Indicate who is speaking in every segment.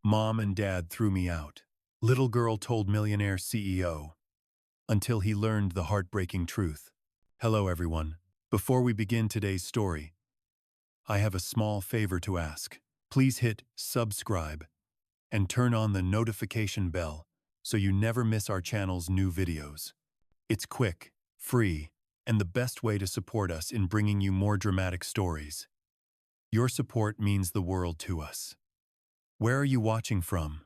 Speaker 1: Mom and Dad threw me out. Little girl told Millionaire CEO, until he learned the heartbreaking truth. Hello everyone. Before we begin today's story, I have a small favor to ask. Please hit subscribe and turn on the notification bell so you never miss our channel's new videos. It's quick, free, and the best way to support us in bringing you more dramatic stories. Your support means the world to us. Where are you watching from?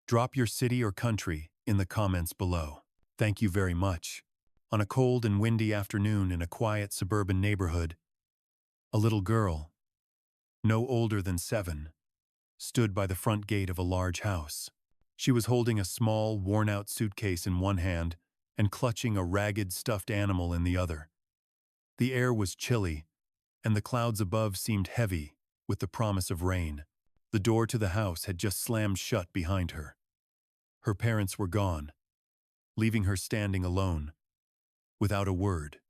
Speaker 1: Drop your city or country in the comments below. Thank you very much. On a cold and windy afternoon in a quiet suburban neighborhood, a little girl, no older than 7, stood by the front gate of a large house. She was holding a small, worn-out suitcase in one hand and clutching a ragged, stuffed animal in the other. The air was chilly, and the clouds above seemed heavy with the promise of rain. The door to the house had just slammed shut behind her. Her parents were gone, leaving her standing alone, without a word,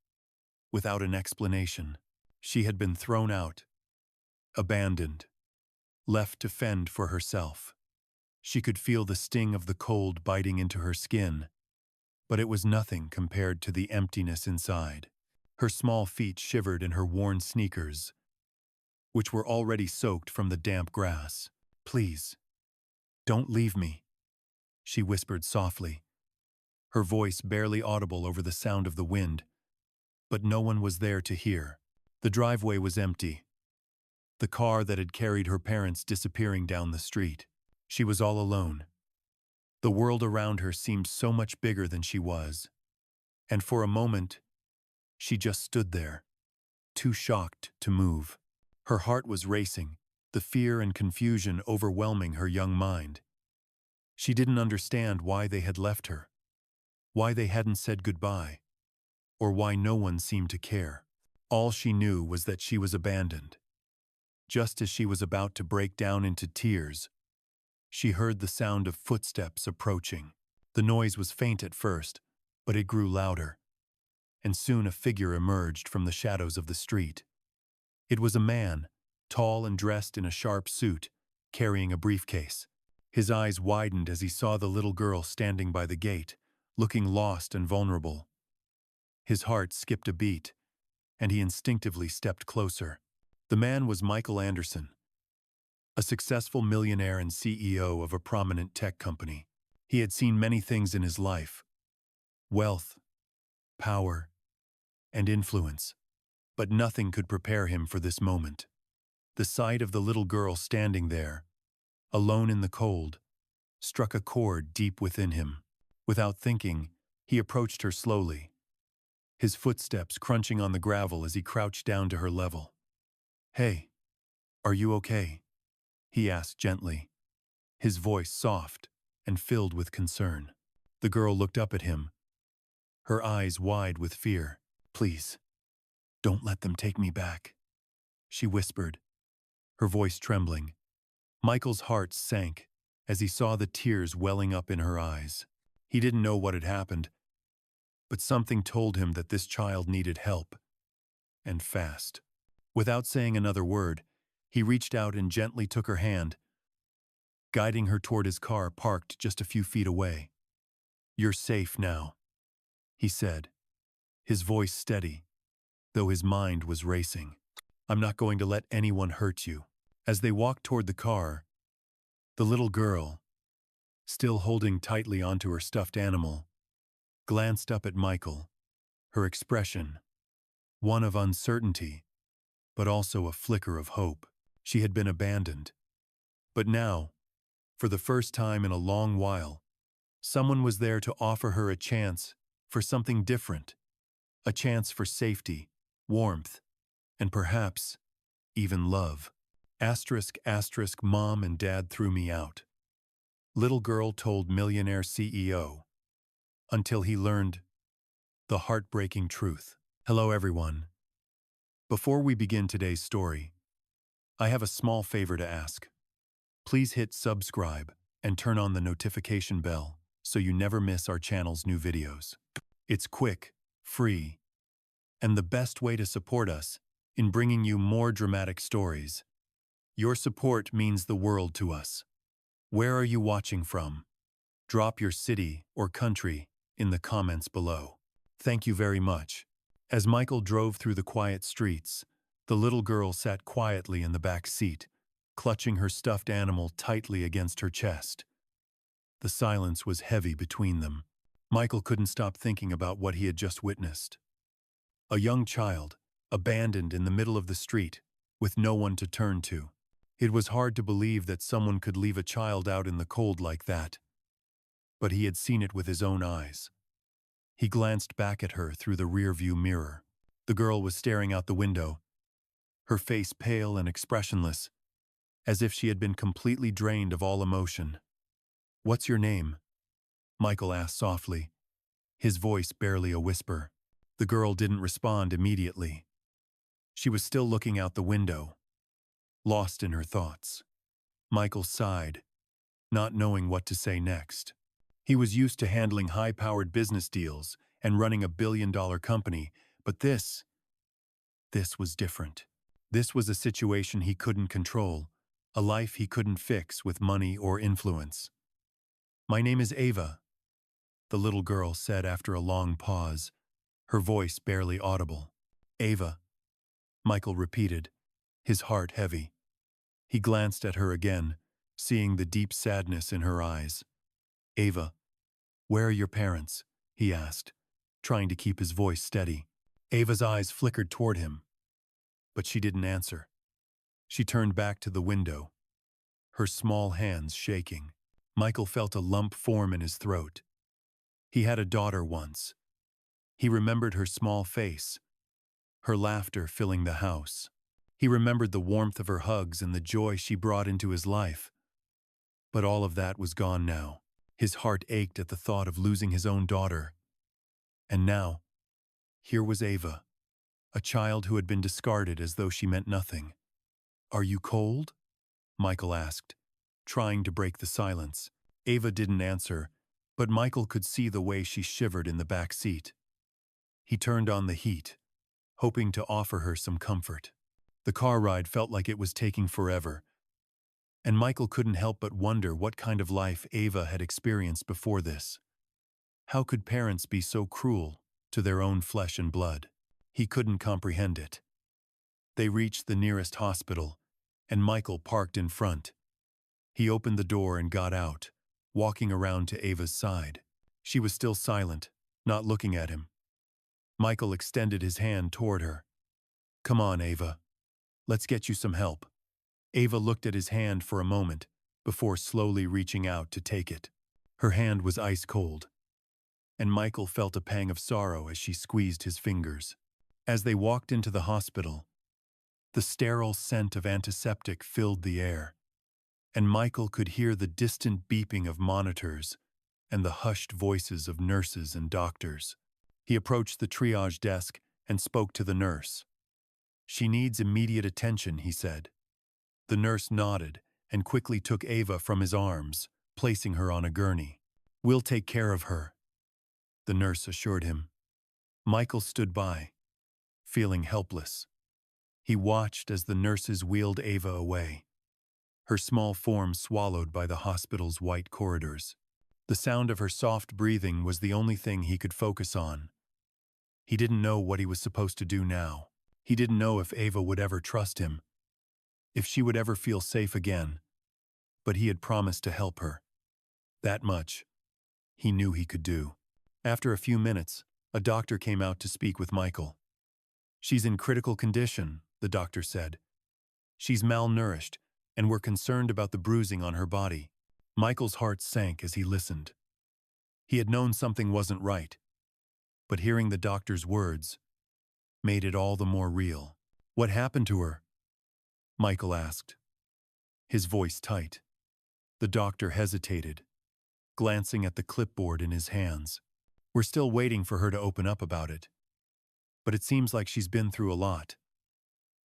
Speaker 1: without an explanation. She had been thrown out, abandoned, left to fend for herself. She could feel the sting of the cold biting into her skin, but it was nothing compared to the emptiness inside. Her small feet shivered in her worn sneakers, which were already soaked from the damp grass. "Please, don't leave me," she whispered softly, her voice barely audible over the sound of the wind, but no one was there to hear. The driveway was empty, the car that had carried her parents disappearing down the street. She was all alone. The world around her seemed so much bigger than she was, and for a moment, she just stood there, too shocked to move. Her heart was racing, the fear and confusion overwhelming her young mind. She didn't understand why they had left her, why they hadn't said goodbye, or why no one seemed to care. All she knew was that she was abandoned. Just as she was about to break down into tears, she heard the sound of footsteps approaching. The noise was faint at first, but it grew louder, and soon a figure emerged from the shadows of the street. It was a man, tall and dressed in a sharp suit, carrying a briefcase. His eyes widened as he saw the little girl standing by the gate, looking lost and vulnerable. His heart skipped a beat, and he instinctively stepped closer. The man was Michael Anderson, a successful millionaire and CEO of a prominent tech company. He had seen many things in his life: wealth, power, and influence, but nothing could prepare him for this moment. The sight of the little girl standing there, alone in the cold, struck a chord deep within him. Without thinking, he approached her slowly, his footsteps crunching on the gravel as he crouched down to her level. "Hey, are you okay?" he asked gently, his voice soft and filled with concern. The girl looked up at him, her eyes wide with fear. "Please, don't let them take me back," she whispered, her voice trembling. Michael's heart sank as he saw the tears welling up in her eyes. He didn't know what had happened, but something told him that this child needed help, and fast. Without saying another word, he reached out and gently took her hand, guiding her toward his car parked just a few feet away. "You're safe now," he said, his voice steady, though his mind was racing. "I'm not going to let anyone hurt you." As they walked toward the car, the little girl, still holding tightly onto her stuffed animal, glanced up at Michael, her expression one of uncertainty, but also a flicker of hope. She had been abandoned. But now, for the first time in a long while, someone was there to offer her a chance for something different, a chance for safety, warmth, and perhaps even love. Mom and Dad threw me out. Little girl told Millionaire CEO, until he learned the heartbreaking truth. Hello everyone. Before we begin today's story, I have a small favor to ask. Please hit subscribe and turn on the notification bell so you never miss our channel's new videos. It's quick, free, and the best way to support us in bringing you more dramatic stories. Your support means the world to us. Where are you watching from? Drop your city or country in the comments below. Thank you very much. As Michael drove through the quiet streets, the little girl sat quietly in the back seat, clutching her stuffed animal tightly against her chest. The silence was heavy between them. Michael couldn't stop thinking about what he had just witnessed. A young child, abandoned in the middle of the street, with no one to turn to. It was hard to believe that someone could leave a child out in the cold like that. But he had seen it with his own eyes. He glanced back at her through the rearview mirror. The girl was staring out the window, her face pale and expressionless, as if she had been completely drained of all emotion. "What's your name?" Michael asked softly, his voice barely a whisper. The girl didn't respond immediately. She was still looking out the window, lost in her thoughts. Michael sighed, not knowing what to say next. He was used to handling high-powered business deals and running a billion-dollar company, but this was different. This was a situation he couldn't control, a life he couldn't fix with money or influence. "My name is Ava," the little girl said after a long pause, her voice barely audible. "Ava," Michael repeated, his heart heavy. He glanced at her again, seeing the deep sadness in her eyes. "Ava, where are your parents?" he asked, trying to keep his voice steady. Ava's eyes flickered toward him, but she didn't answer. She turned back to the window, her small hands shaking. Michael felt a lump form in his throat. He had a daughter once. He remembered her small face, her laughter filling the house. He remembered the warmth of her hugs and the joy she brought into his life. But all of that was gone now. His heart ached at the thought of losing his own daughter. And now, here was Ava, a child who had been discarded as though she meant nothing. "Are you cold?" Michael asked, trying to break the silence. Ava didn't answer, but Michael could see the way she shivered in the back seat. He turned on the heat, hoping to offer her some comfort. The car ride felt like it was taking forever, and Michael couldn't help but wonder what kind of life Ava had experienced before this. How could parents be so cruel to their own flesh and blood? He couldn't comprehend it. They reached the nearest hospital, and Michael parked in front. He opened the door and got out, walking around to Ava's side. She was still silent, not looking at him. Michael extended his hand toward her. "Come on, Ava. Let's get you some help." Ava looked at his hand for a moment, before slowly reaching out to take it. Her hand was ice cold, and Michael felt a pang of sorrow as she squeezed his fingers. As they walked into the hospital, the sterile scent of antiseptic filled the air, and Michael could hear the distant beeping of monitors and the hushed voices of nurses and doctors. He approached the triage desk and spoke to the nurse. "She needs immediate attention," he said. The nurse nodded and quickly took Ava from his arms, placing her on a gurney. "We'll take care of her," the nurse assured him. Michael stood by, feeling helpless. He watched as the nurses wheeled Ava away, her small form swallowed by the hospital's white corridors. The sound of her soft breathing was the only thing he could focus on. He didn't know what he was supposed to do now. He didn't know if Ava would ever trust him, if she would ever feel safe again, but he had promised to help her. That much he knew he could do. After a few minutes, a doctor came out to speak with Michael. "She's in critical condition," the doctor said. "She's malnourished, and we're concerned about the bruising on her body." Michael's heart sank as he listened. He had known something wasn't right, but hearing the doctor's words made it all the more real. "What happened to her?" Michael asked, his voice tight. The doctor hesitated, glancing at the clipboard in his hands. "We're still waiting for her to open up about it, but it seems like she's been through a lot.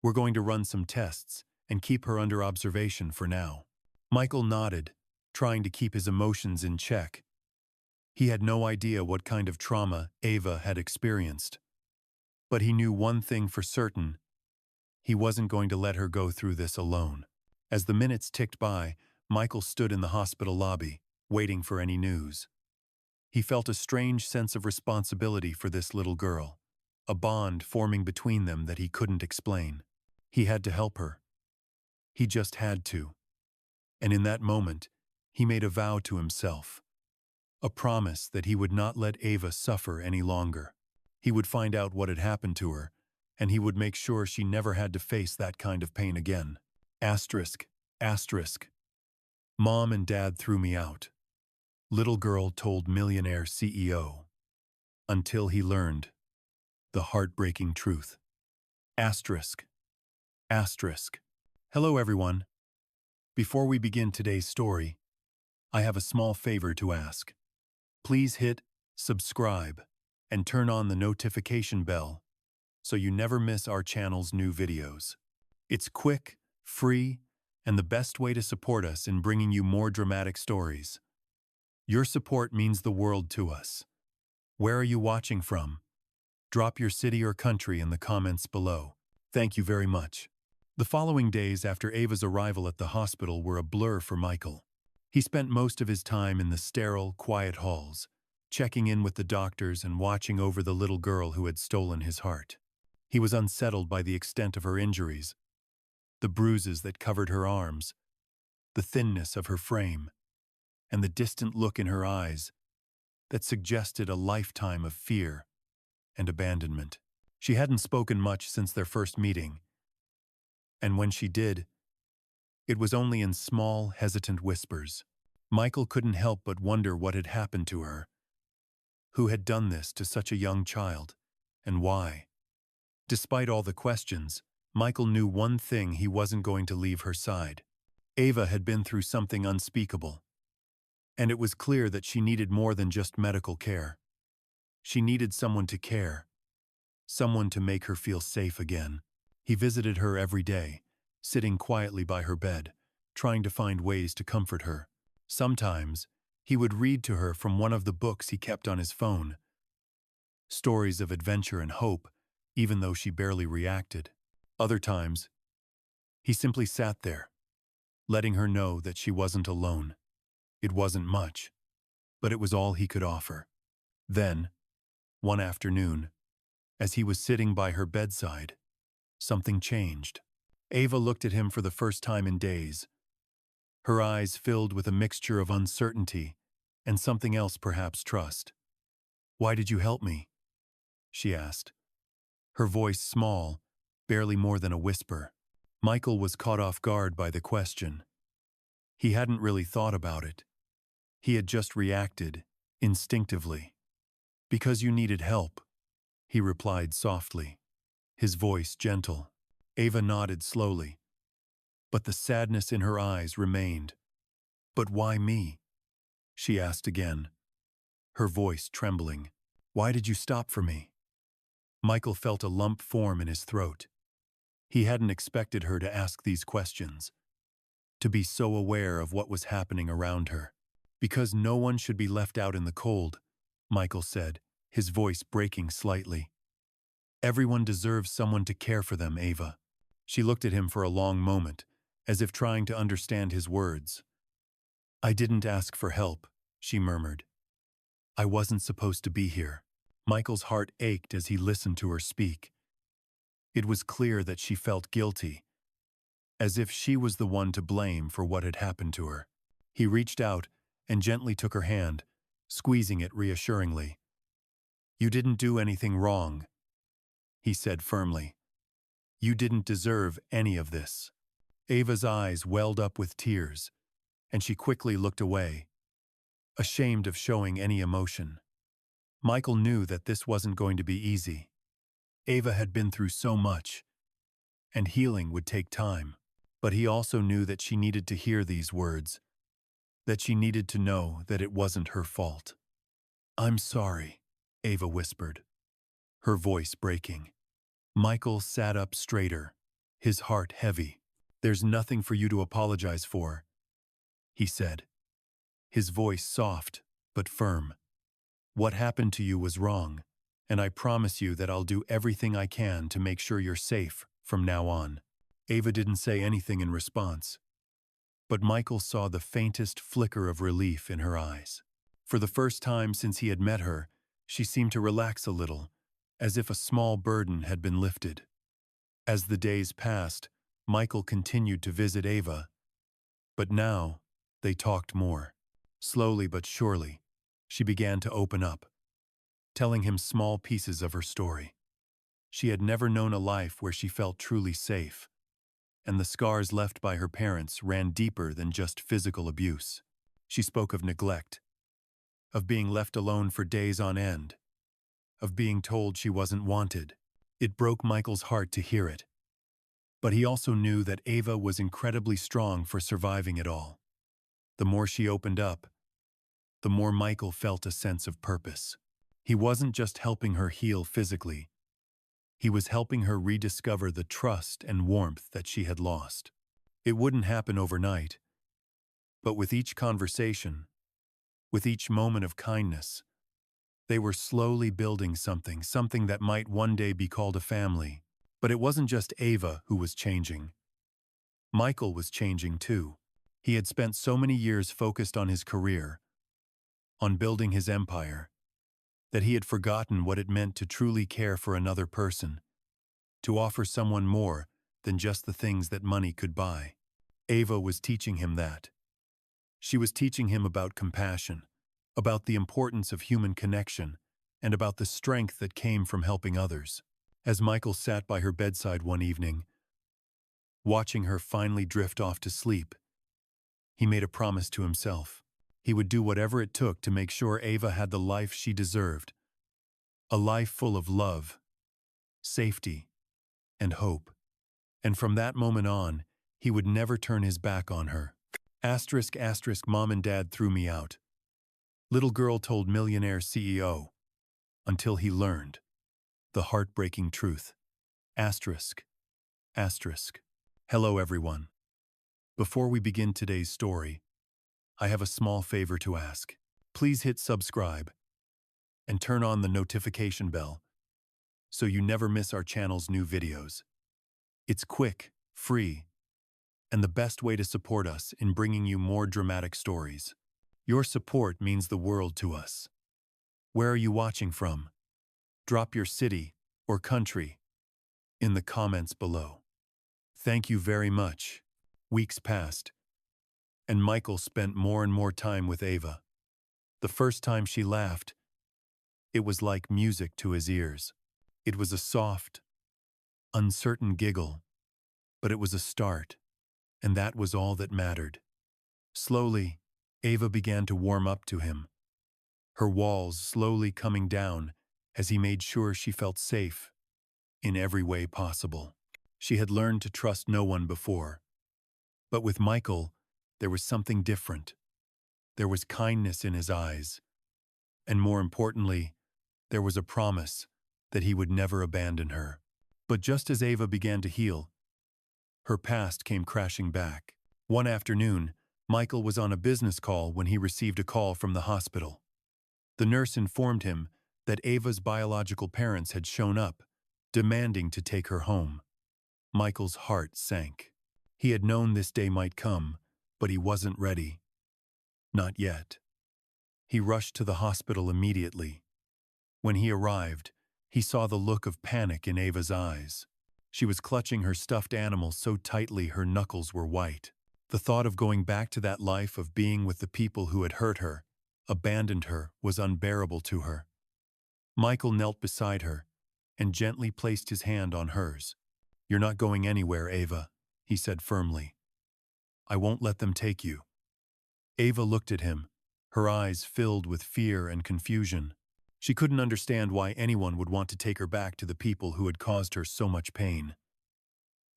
Speaker 1: We're going to run some tests and keep her under observation for now." Michael nodded, trying to keep his emotions in check. He had no idea what kind of trauma Ava had experienced, but he knew one thing for certain: he wasn't going to let her go through this alone. As the minutes ticked by, Michael stood in the hospital lobby, waiting for any news. He felt a strange sense of responsibility for this little girl, a bond forming between them that he couldn't explain. He had to help her. He just had to. And in that moment, he made a vow to himself, a promise that he would not let Ava suffer any longer. He would find out what had happened to her, and he would make sure she never had to face that kind of pain again. Asterisk, asterisk. Mom and Dad threw me out. Little girl told Millionaire CEO. Until he learned the heartbreaking truth. Asterisk, asterisk. Hello everyone. Before we begin today's story, I have a small favor to ask. Please hit subscribe and turn on the notification bell so you never miss our channel's new videos. It's quick, free, and the best way to support us in bringing you more dramatic stories. Your support means the world to us. Where are you watching from? Drop your city or country in the comments below. Thank you very much. The following days after Ava's arrival at the hospital were a blur for Michael. He spent most of his time in the sterile, quiet halls, checking in with the doctors and watching over the little girl who had stolen his heart. He was unsettled by the extent of her injuries, the bruises that covered her arms, the thinness of her frame, and the distant look in her eyes that suggested a lifetime of fear and abandonment. She hadn't spoken much since their first meeting, and when she did, it was only in small, hesitant whispers. Michael couldn't help but wonder what had happened to her. Who had done this to such a young child, and why? Despite all the questions, Michael knew one thing: he wasn't going to leave her side. Ava had been through something unspeakable, and it was clear that she needed more than just medical care. She needed someone to care, someone to make her feel safe again. He visited her every day, sitting quietly by her bed, trying to find ways to comfort her. Sometimes, he would read to her from one of the books he kept on his phone, stories of adventure and hope, even though she barely reacted. Other times, he simply sat there, letting her know that she wasn't alone. It wasn't much, but it was all he could offer. Then, one afternoon, as he was sitting by her bedside, something changed. Ava looked at him for the first time in days, her eyes filled with a mixture of uncertainty and something else, perhaps trust. "Why did you help me?" she asked, her voice small, barely more than a whisper. Michael was caught off guard by the question. He hadn't really thought about it. He had just reacted, instinctively. "Because you needed help," he replied softly, his voice gentle. Ava nodded slowly, but the sadness in her eyes remained. "But why me?" she asked again, her voice trembling. "Why did you stop for me?" Michael felt a lump form in his throat. He hadn't expected her to ask these questions, to be so aware of what was happening around her. "Because no one should be left out in the cold," Michael said, his voice breaking slightly. "Everyone deserves someone to care for them, Ava." She looked at him for a long moment, as if trying to understand his words. "I didn't ask for help," she murmured. "I wasn't supposed to be here." Michael's heart ached as he listened to her speak. It was clear that she felt guilty, as if she was the one to blame for what had happened to her. He reached out and gently took her hand, squeezing it reassuringly. "You didn't do anything wrong," he said firmly. "You didn't deserve any of this." Ava's eyes welled up with tears, and she quickly looked away, ashamed of showing any emotion. Michael knew that this wasn't going to be easy. Ava had been through so much, and healing would take time. But he also knew that she needed to hear these words, that she needed to know that it wasn't her fault. "I'm sorry," Ava whispered, her voice breaking. Michael sat up straighter, his heart heavy. "There's nothing for you to apologize for," he said, his voice soft but firm. "What happened to you was wrong, and I promise you that I'll do everything I can to make sure you're safe from now on." Ava didn't say anything in response. but Michael saw the faintest flicker of relief in her eyes. For the first time since he had met her, she seemed to relax a little, as if a small burden had been lifted. As the days passed, Michael continued to visit Ava, but now they talked more. Slowly but surely, she began to open up, telling him small pieces of her story. She had never known a life where she felt truly safe, and the scars left by her parents ran deeper than just physical abuse. She spoke of neglect, of being left alone for days on end, of being told she wasn't wanted. It broke Michael's heart to hear it, but he also knew that Ava was incredibly strong for surviving it all. The more she opened up, the more Michael felt a sense of purpose. He wasn't just helping her heal physically, he was helping her rediscover the trust and warmth that she had lost. It wouldn't happen overnight, but with each conversation, with each moment of kindness, they were slowly building something that might one day be called a family. But it wasn't just Ava who was changing. Michael was changing too. He had spent so many years focused on his career, on building his empire, that he had forgotten what it meant to truly care for another person, to offer someone more than just the things that money could buy. Ava was teaching him that. She was teaching him about compassion, about the importance of human connection, and about the strength that came from helping others. As Michael sat by her bedside one evening, watching her finally drift off to sleep, he made a promise to himself. He would do whatever it took to make sure Ava had the life she deserved, a life full of love, safety, and hope. And from that moment on, he would never turn his back on her. ***, Mom and Dad threw me out. Little girl told Millionaire CEO, until he learned the heartbreaking truth. ***. Hello everyone. Before we begin today's story, I have a small favor to ask. Please hit subscribe and turn on the notification bell so you never miss our channel's new videos. It's quick, free, and the best way to support us in bringing you more dramatic stories. Your support means the world to us. Where are you watching from? Drop your city or country in the comments below. Thank you very much. Weeks passed, and Michael spent more and more time with Ava. The first time she laughed, it was like music to his ears. It was a soft, uncertain giggle, but it was a start, and that was all that mattered. Slowly, Ava began to warm up to him, her walls slowly coming down as he made sure she felt safe in every way possible. She had learned to trust no one before, but with Michael, there was something different. There was kindness in his eyes, and more importantly, there was a promise that he would never abandon her. But just as Ava began to heal, her past came crashing back. One afternoon, Michael was on a business call when he received a call from the hospital. The nurse informed him that Ava's biological parents had shown up, demanding to take her home. Michael's heart sank. He had known this day might come, but he wasn't ready. Not yet. He rushed to the hospital immediately. When he arrived, he saw the look of panic in Ava's eyes. She was clutching her stuffed animal so tightly her knuckles were white. The thought of going back to that life of being with the people who had hurt her, abandoned her, was unbearable to her. Michael knelt beside her and gently placed his hand on hers. "You're not going anywhere, Ava," he said firmly. "I won't let them take you." Ava looked at him, her eyes filled with fear and confusion. She couldn't understand why anyone would want to take her back to the people who had caused her so much pain.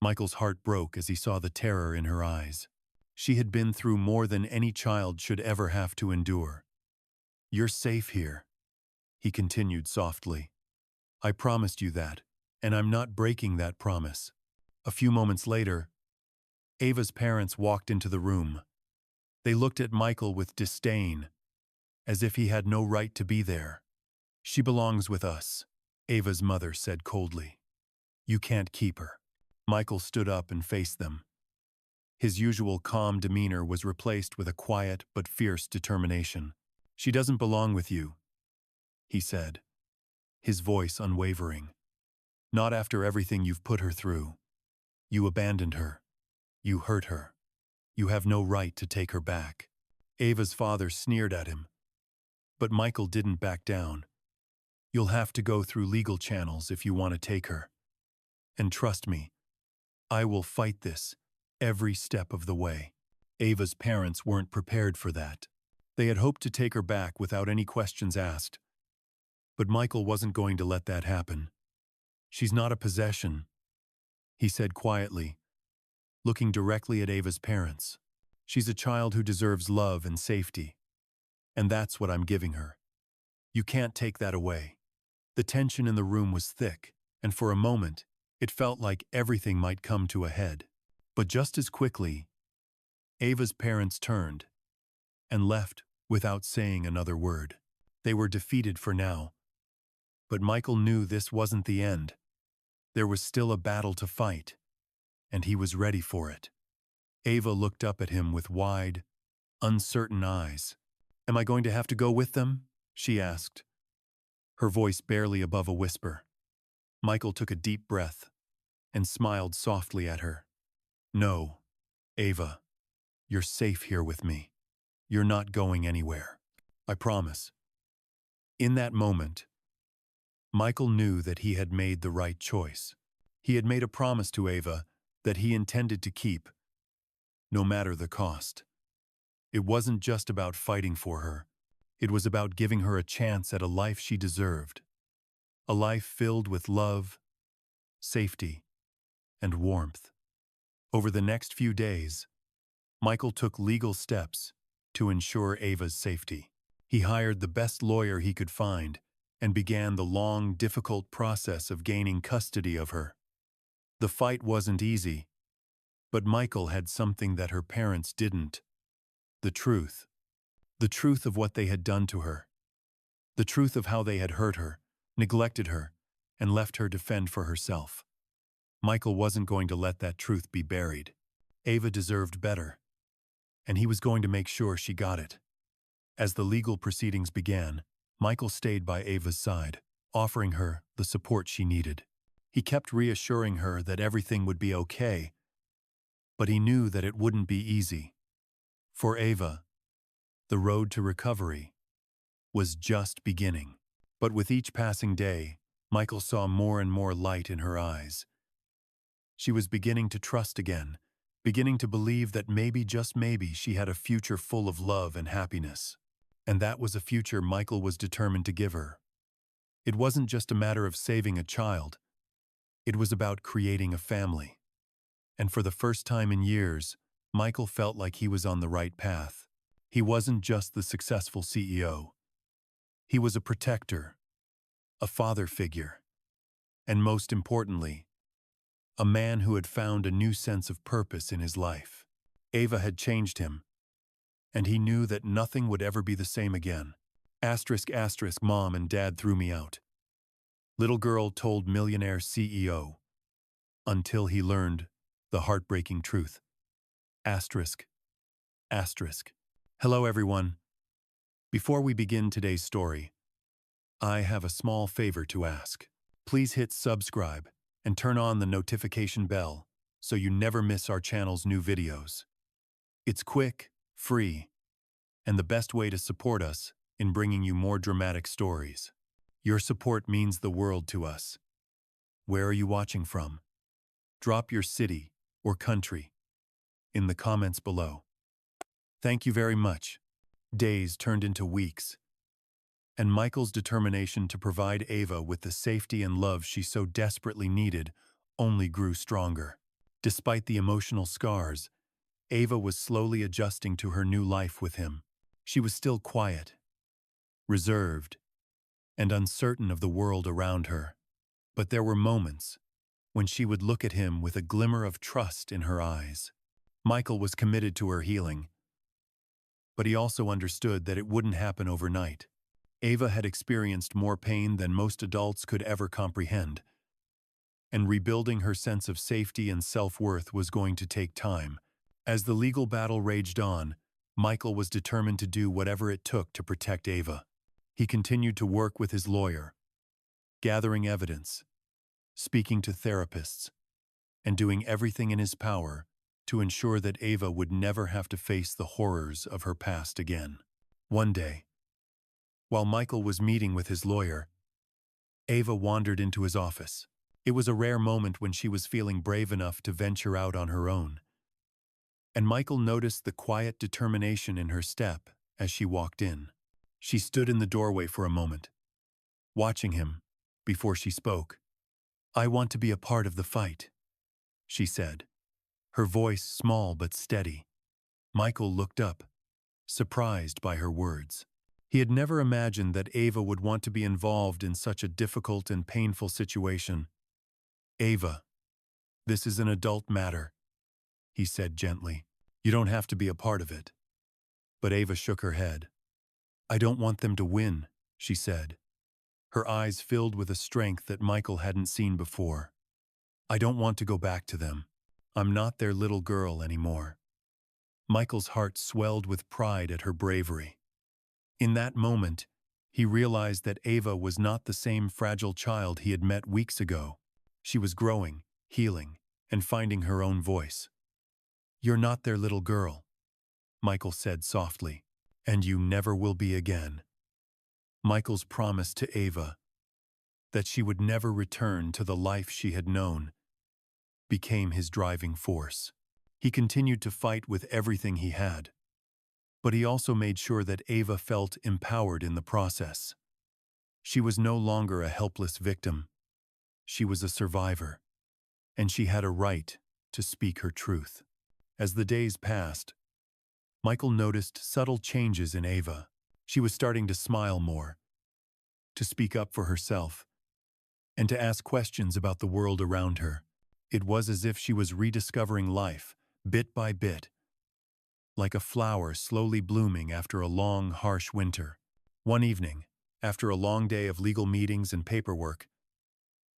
Speaker 1: Michael's heart broke as he saw the terror in her eyes. She had been through more than any child should ever have to endure. "You're safe here," he continued softly. "I promised you that, and I'm not breaking that promise." A few moments later, Ava's parents walked into the room. They looked at Michael with disdain, as if he had no right to be there. "She belongs with us," Ava's mother said coldly. "You can't keep her." Michael stood up and faced them, His usual calm demeanor was replaced with a quiet but fierce determination. "She doesn't belong with you," he said, his voice unwavering. "Not after everything you've put her through. You abandoned her. You hurt her. You have no right to take her back." Ava's father sneered at him, but Michael didn't back down. "You'll have to go through legal channels if you want to take her. And trust me, I will fight this every step of the way." Ava's parents weren't prepared for that. They had hoped to take her back without any questions asked. But Michael wasn't going to let that happen. "She's not a possession," he said quietly, looking directly at Ava's parents. "She's a child who deserves love and safety. And that's what I'm giving her. You can't take that away." The tension in the room was thick, and for a moment, it felt like everything might come to a head. But just as quickly, Ava's parents turned and left without saying another word. They were defeated for now. But Michael knew this wasn't the end. There was still a battle to fight, and he was ready for it. Ava looked up at him with wide, uncertain eyes. "Am I going to have to go with them?" she asked, her voice barely above a whisper. Michael took a deep breath and smiled softly at her. "No, Ava, you're safe here with me. You're not going anywhere. I promise." In that moment, Michael knew that he had made the right choice. He had made a promise to Ava that he intended to keep, no matter the cost. It wasn't just about fighting for her. It was about giving her a chance at a life she deserved. A life filled with love, safety, and warmth. Over the next few days, Michael took legal steps to ensure Ava's safety. He hired the best lawyer he could find and began the long, difficult process of gaining custody of her. The fight wasn't easy, but Michael had something that her parents didn't: the truth. The truth of what they had done to her. The truth of how they had hurt her, neglected her, and left her to fend for herself. Michael wasn't going to let that truth be buried. Ava deserved better, and he was going to make sure she got it. As the legal proceedings began, Michael stayed by Ava's side, offering her the support she needed. He kept reassuring her that everything would be okay, but he knew that it wouldn't be easy. For Ava, the road to recovery was just beginning. But with each passing day, Michael saw more and more light in her eyes. She was beginning to trust again, beginning to believe that maybe, just maybe, she had a future full of love and happiness. And that was a future Michael was determined to give her. It wasn't just a matter of saving a child. It was about creating a family. And for the first time in years, Michael felt like he was on the right path. He wasn't just the successful CEO. He was a protector, a father figure, and most importantly, a man who had found a new sense of purpose in his life. Ava had changed him, and he knew that nothing would ever be the same again. ***, Mom and Dad threw me out. Little girl told Millionaire CEO, until he learned the heartbreaking truth. ***. Hello everyone. Before we begin today's story, I have a small favor to ask. Please hit subscribe and turn on the notification bell so you never miss our channel's new videos. It's quick, free, and the best way to support us in bringing you more dramatic stories. Your support means the world to us. Where are you watching from? Drop your city or country in the comments below. Thank you very much. Days turned into weeks, and Michael's determination to provide Ava with the safety and love she so desperately needed only grew stronger. Despite the emotional scars, Ava was slowly adjusting to her new life with him. She was still quiet, reserved, and uncertain of the world around her. But there were moments when she would look at him with a glimmer of trust in her eyes. Michael was committed to her healing, but he also understood that it wouldn't happen overnight. Ava had experienced more pain than most adults could ever comprehend, and rebuilding her sense of safety and self-worth was going to take time. As the legal battle raged on, Michael was determined to do whatever it took to protect Ava. He continued to work with his lawyer, gathering evidence, speaking to therapists, and doing everything in his power to ensure that Ava would never have to face the horrors of her past again. One day, while Michael was meeting with his lawyer, Ava wandered into his office. It was a rare moment when she was feeling brave enough to venture out on her own, and Michael noticed the quiet determination in her step as she walked in. She stood in the doorway for a moment, watching him, before she spoke. "I want to be a part of the fight," she said, her voice small but steady. Michael looked up, surprised by her words. He had never imagined that Ava would want to be involved in such a difficult and painful situation. "Ava, this is an adult matter," he said gently. "You don't have to be a part of it." But Ava shook her head. "I don't want them to win," she said, her eyes filled with a strength that Michael hadn't seen before. "I don't want to go back to them. I'm not their little girl anymore." Michael's heart swelled with pride at her bravery. In that moment, he realized that Ava was not the same fragile child he had met weeks ago. She was growing, healing, and finding her own voice. "You're not their little girl," Michael said softly, "and you never will be again." Michael's promise to Ava, that she would never return to the life she had known, became his driving force. He continued to fight with everything he had, but he also made sure that Ava felt empowered in the process. She was no longer a helpless victim. She was a survivor, and she had a right to speak her truth. As the days passed, Michael noticed subtle changes in Ava. She was starting to smile more, to speak up for herself, and to ask questions about the world around her. It was as if she was rediscovering life, bit by bit, like a flower slowly blooming after a long, harsh winter. One evening, after a long day of legal meetings and paperwork,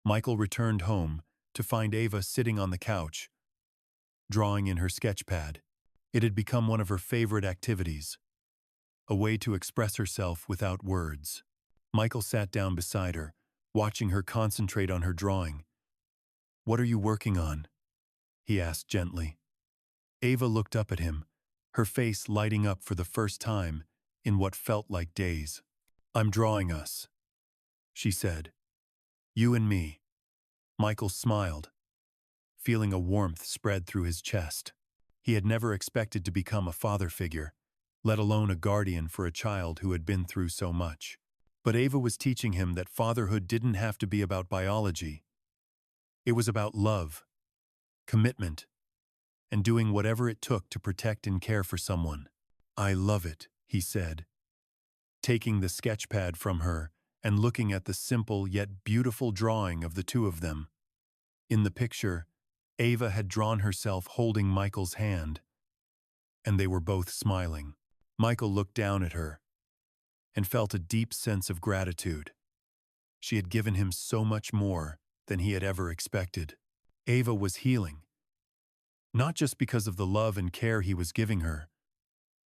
Speaker 1: Michael returned home to find Ava sitting on the couch, drawing in her sketch pad. It had become one of her favorite activities, a way to express herself without words. Michael sat down beside her, watching her concentrate on her drawing. "What are you working on?" he asked gently. Ava looked up at him, her face lighting up for the first time in what felt like days. "I'm drawing us," she said. "You and me." Michael smiled, feeling a warmth spread through his chest. He had never expected to become a father figure, let alone a guardian for a child who had been through so much. But Ava was teaching him that fatherhood didn't have to be about biology. It was about love, commitment, and doing whatever it took to protect and care for someone. "I love it," he said, taking the sketch pad from her and looking at the simple yet beautiful drawing of the two of them. In the picture, Ava had drawn herself holding Michael's hand, and they were both smiling. Michael looked down at her and felt a deep sense of gratitude. She had given him so much more than he had ever expected. Ava was healing, not just because of the love and care he was giving her,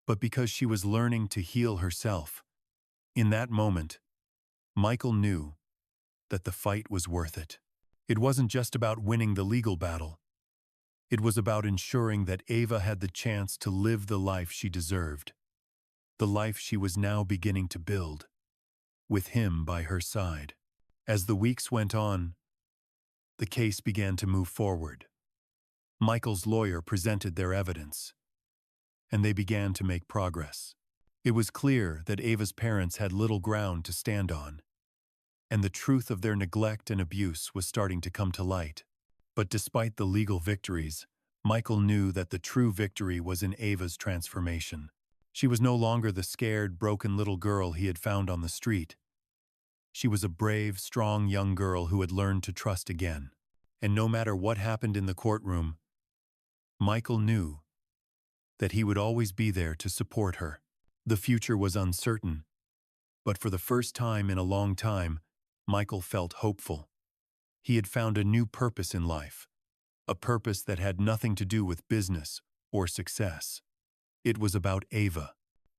Speaker 1: but because she was learning to heal herself. In that moment, Michael knew that the fight was worth it. It wasn't just about winning the legal battle. It was about ensuring that Ava had the chance to live the life she deserved, the life she was now beginning to build, with him by her side. As the weeks went on, the case began to move forward. Michael's lawyer presented their evidence, and they began to make progress. It was clear that Ava's parents had little ground to stand on, and the truth of their neglect and abuse was starting to come to light. But despite the legal victories, Michael knew that the true victory was in Ava's transformation. She was no longer the scared, broken little girl he had found on the street. She was a brave, strong young girl who had learned to trust again. And no matter what happened in the courtroom, Michael knew that he would always be there to support her. The future was uncertain, but for the first time in a long time, Michael felt hopeful. He had found a new purpose in life, a purpose that had nothing to do with business or success. It was about Ava,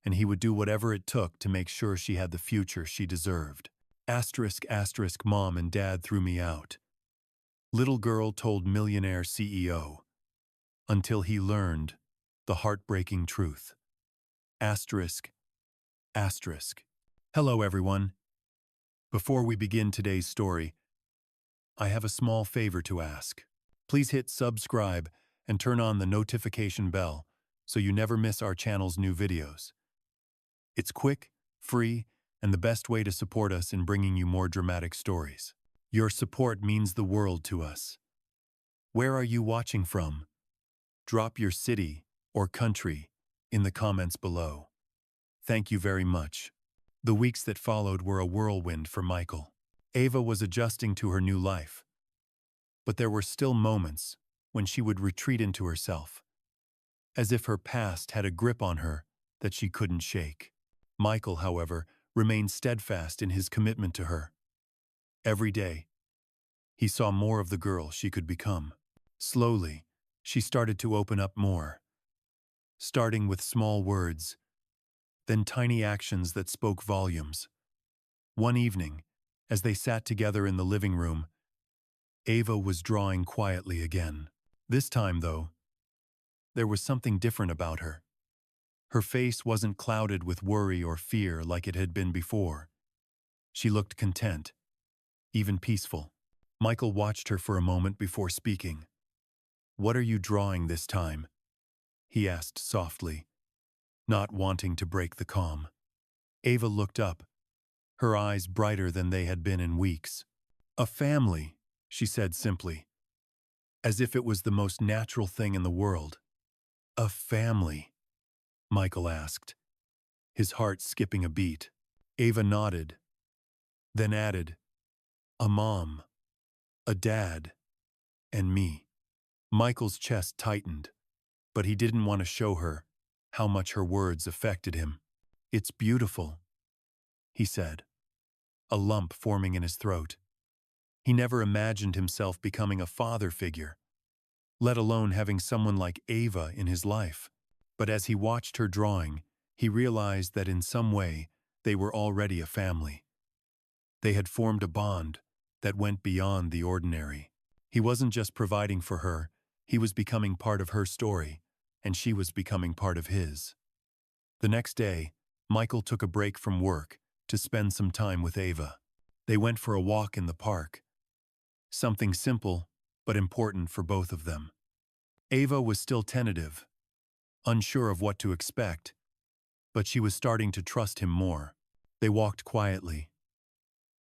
Speaker 1: and he would do whatever it took to make sure she had the future she deserved. Asterisk asterisk mom and dad threw me out. Little girl told Millionaire CEO, until he learned the heartbreaking truth. Asterisk asterisk. Hello everyone. Before we begin today's story, I have a small favor to ask. Please hit subscribe and turn on the notification bell so you never miss our channel's new videos. It's quick, free, and the best way to support us in bringing you more dramatic stories. Your support means the world to us. Where are you watching from? Drop your city or country in the comments below. Thank you very much. The weeks that followed were a whirlwind for Michael. Ava was adjusting to her new life, but there were still moments when she would retreat into herself, as if her past had a grip on her that she couldn't shake. Michael, however, remained steadfast in his commitment to her. Every day, he saw more of the girl she could become. Slowly, she started to open up more, starting with small words, then tiny actions that spoke volumes. One evening, as they sat together in the living room, Ava was drawing quietly again. This time, though, there was something different about her. Her face wasn't clouded with worry or fear like it had been before. She looked content, even peaceful. Michael watched her for a moment before speaking. "What are you drawing this time?" he asked softly, not wanting to break the calm. Ava looked up, her eyes brighter than they had been in weeks. "A family," she said simply, as if it was the most natural thing in the world. "A family?" Michael asked, his heart skipping a beat. Ava nodded, then added, "A mom, a dad, and me." Michael's chest tightened, but he didn't want to show her how much her words affected him. "It's beautiful," he said, a lump forming in his throat. He never imagined himself becoming a father figure, let alone having someone like Ava in his life. But as he watched her drawing, he realized that in some way they were already a family. They had formed a bond that went beyond the ordinary. He wasn't just providing for her, he was becoming part of her story, and she was becoming part of his. The next day, Michael took a break from work to spend some time with Ava. They went for a walk in the park. Something simple, but important for both of them. Ava was still tentative, unsure of what to expect, but she was starting to trust him more. They walked quietly,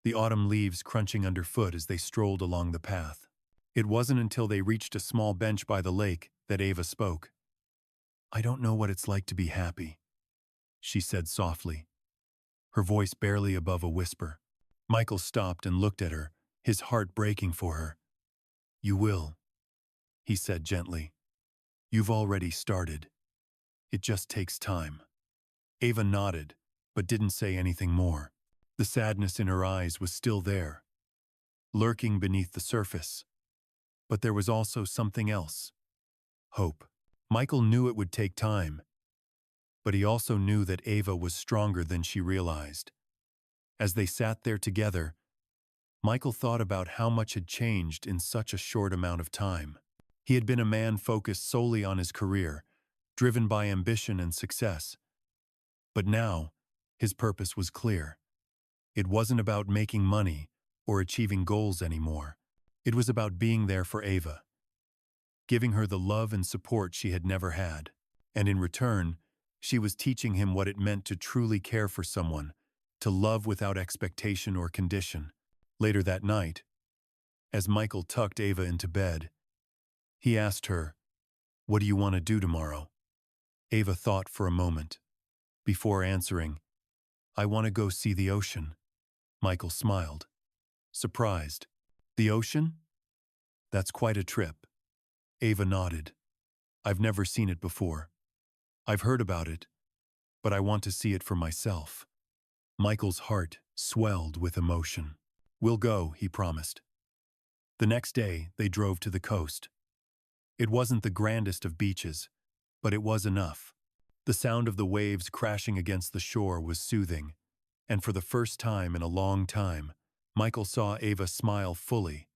Speaker 1: the autumn leaves crunching underfoot as they strolled along the path. It wasn't until they reached a small bench by the lake that Ava spoke. "I don't know what it's like to be happy," she said softly, her voice barely above a whisper. Michael stopped and looked at her, his heart breaking for her. "You will," he said gently. "You've already started. It just takes time." Ava nodded, but didn't say anything more. The sadness in her eyes was still there, lurking beneath the surface. But there was also something else. Hope. Michael knew it would take time, but he also knew that Ava was stronger than she realized. As they sat there together, Michael thought about how much had changed in such a short amount of time. He had been a man focused solely on his career, driven by ambition and success. But now, his purpose was clear. It wasn't about making money or achieving goals anymore. It was about being there for Ava, giving her the love and support she had never had. And in return, she was teaching him what it meant to truly care for someone, to love without expectation or condition. Later that night, as Michael tucked Ava into bed, he asked her, "What do you want to do tomorrow?" Ava thought for a moment. Before answering, "I want to go see the ocean." Michael smiled, surprised. "The ocean? That's quite a trip." Ava nodded. "I've never seen it before. I've heard about it, but I want to see it for myself." Michael's heart swelled with emotion. "We'll go," he promised. The next day, they drove to the coast. It wasn't the grandest of beaches, But it was enough. The sound of the waves crashing against the shore was soothing, and for the first time in a long time, Michael saw Ava smile fully,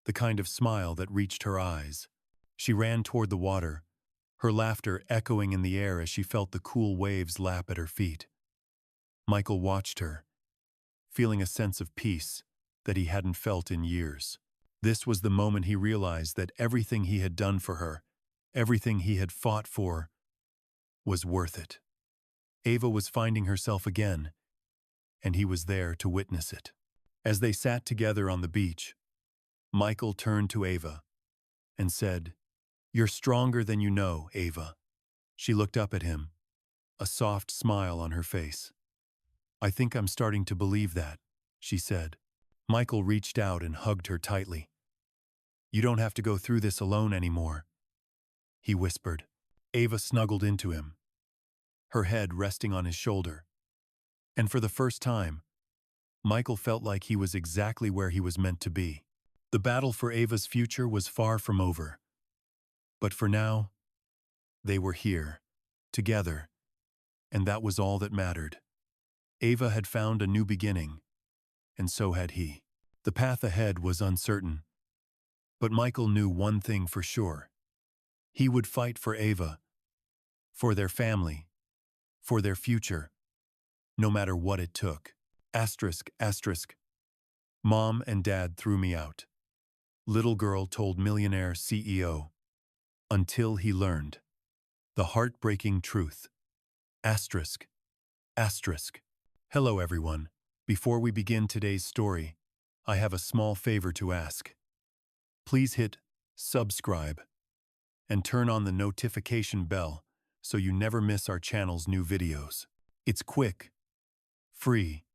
Speaker 1: the kind of smile that reached her eyes. She ran toward the water, her laughter echoing in the air as she felt the cool waves lap at her feet. Michael watched her, feeling a sense of peace that he hadn't felt in years. This was the moment he realized that everything he had done for her, everything he had fought for, was worth it. Ava was finding herself again, and he was there to witness it. As they sat together on the beach, Michael turned to Ava and said, "You're stronger than you know, Ava." She looked up at him, a soft smile on her face. "I think I'm starting to believe that," she said. Michael reached out and hugged her tightly. "You don't have to go through this alone anymore," he whispered. Ava snuggled into him, her head resting on his shoulder. And for the first time, Michael felt like he was exactly where he was meant to be. The battle for Ava's future was far from over. But for now, they were here, together, and that was all that mattered. Ava had found a new beginning, and so had he. The path ahead was uncertain, but Michael knew one thing for sure. He would fight for Ava, for their family, for their future, no matter what it took. Asterisk, asterisk. Mom and Dad threw me out. Little girl told Millionaire CEO. Until he learned the heartbreaking truth. Asterisk, asterisk. Hello everyone. Before we begin today's story, I have a small favor to ask. Please hit subscribe and turn on the notification bell so you never miss our channel's new videos. It's quick, free,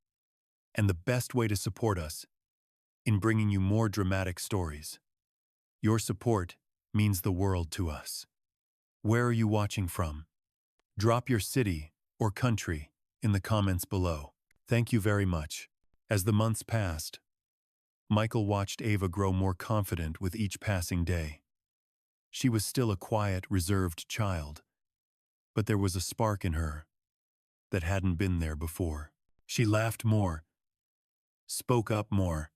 Speaker 1: and the best way to support us in bringing you more dramatic stories. Your support means the world to us. Where are you watching from? Drop your city or country in the comments below. Thank you very much. As the months passed, Michael watched Ava grow more confident with each passing day. She was still a quiet, reserved child, but there was a spark in her that hadn't been there before. She laughed more, spoke up more,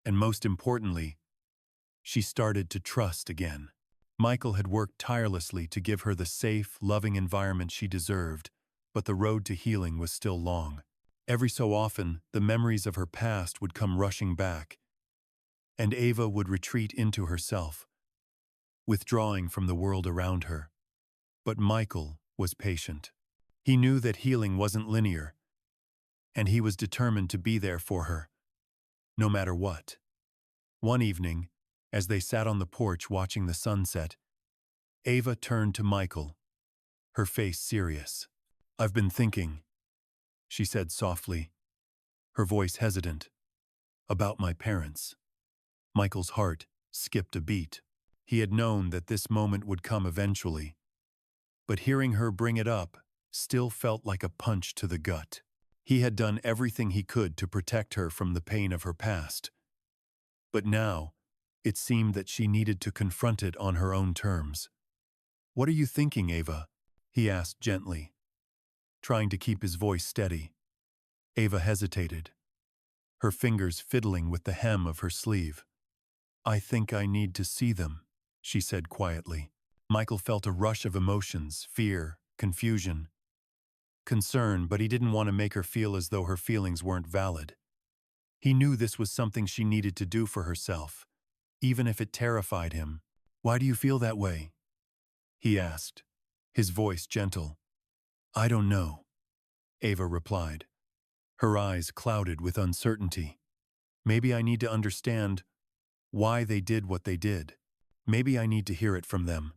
Speaker 1: and most importantly, she started to trust again. Michael had worked tirelessly to give her the safe, loving environment she deserved, but the road to healing was still long. Every so often, the memories of her past would come rushing back, and Ava would retreat into herself, withdrawing from the world around her. But Michael was patient. He knew that healing wasn't linear, and he was determined to be there for her, no matter what. One evening, as they sat on the porch watching the sunset, Ava turned to Michael, her face serious. "I've been thinking," she said softly, her voice hesitant, "about my parents." Michael's heart skipped a beat. He had known that this moment would come eventually, but hearing her bring it up still felt like a punch to the gut. He had done everything he could to protect her from the pain of her past, but now it seemed that she needed to confront it on her own terms. "What are you thinking, Ava?" he asked gently, trying to keep his voice steady. Ava hesitated, her fingers fiddling with the hem of her sleeve. "I think I need to see them," she said quietly. Michael felt a rush of emotions, fear, confusion, concern, but he didn't want to make her feel as though her feelings weren't valid. He knew this was something she needed to do for herself, even if it terrified him. "Why do you feel that way?" he asked, his voice gentle. "I don't know," Ava replied, her eyes clouded with uncertainty. "Maybe I need to understand why they did what they did. Maybe I need to hear it from them."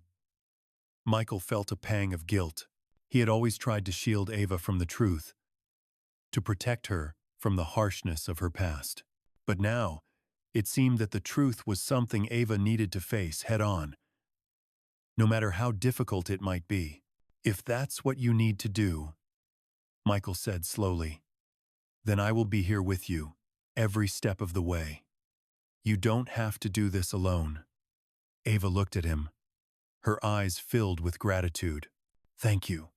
Speaker 1: Michael felt a pang of guilt. He had always tried to shield Ava from the truth, to protect her from the harshness of her past. But now, it seemed that the truth was something Ava needed to face head-on, no matter how difficult it might be. "If that's what you need to do," Michael said slowly, "then I will be here with you, every step of the way. You don't have to do this alone." Ava looked at him, her eyes filled with gratitude. "Thank you,"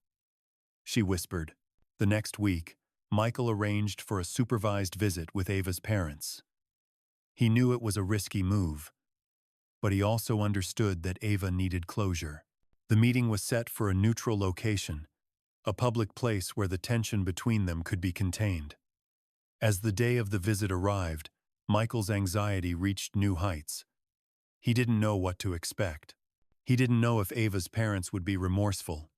Speaker 1: she whispered. The next week, Michael arranged for a supervised visit with Ava's parents. He knew it was a risky move, but he also understood that Ava needed closure. The meeting was set for a neutral location, a public place where the tension between them could be contained. As the day of the visit arrived, Michael's anxiety reached new heights. He didn't know what to expect. He didn't know if Ava's parents would be remorseful,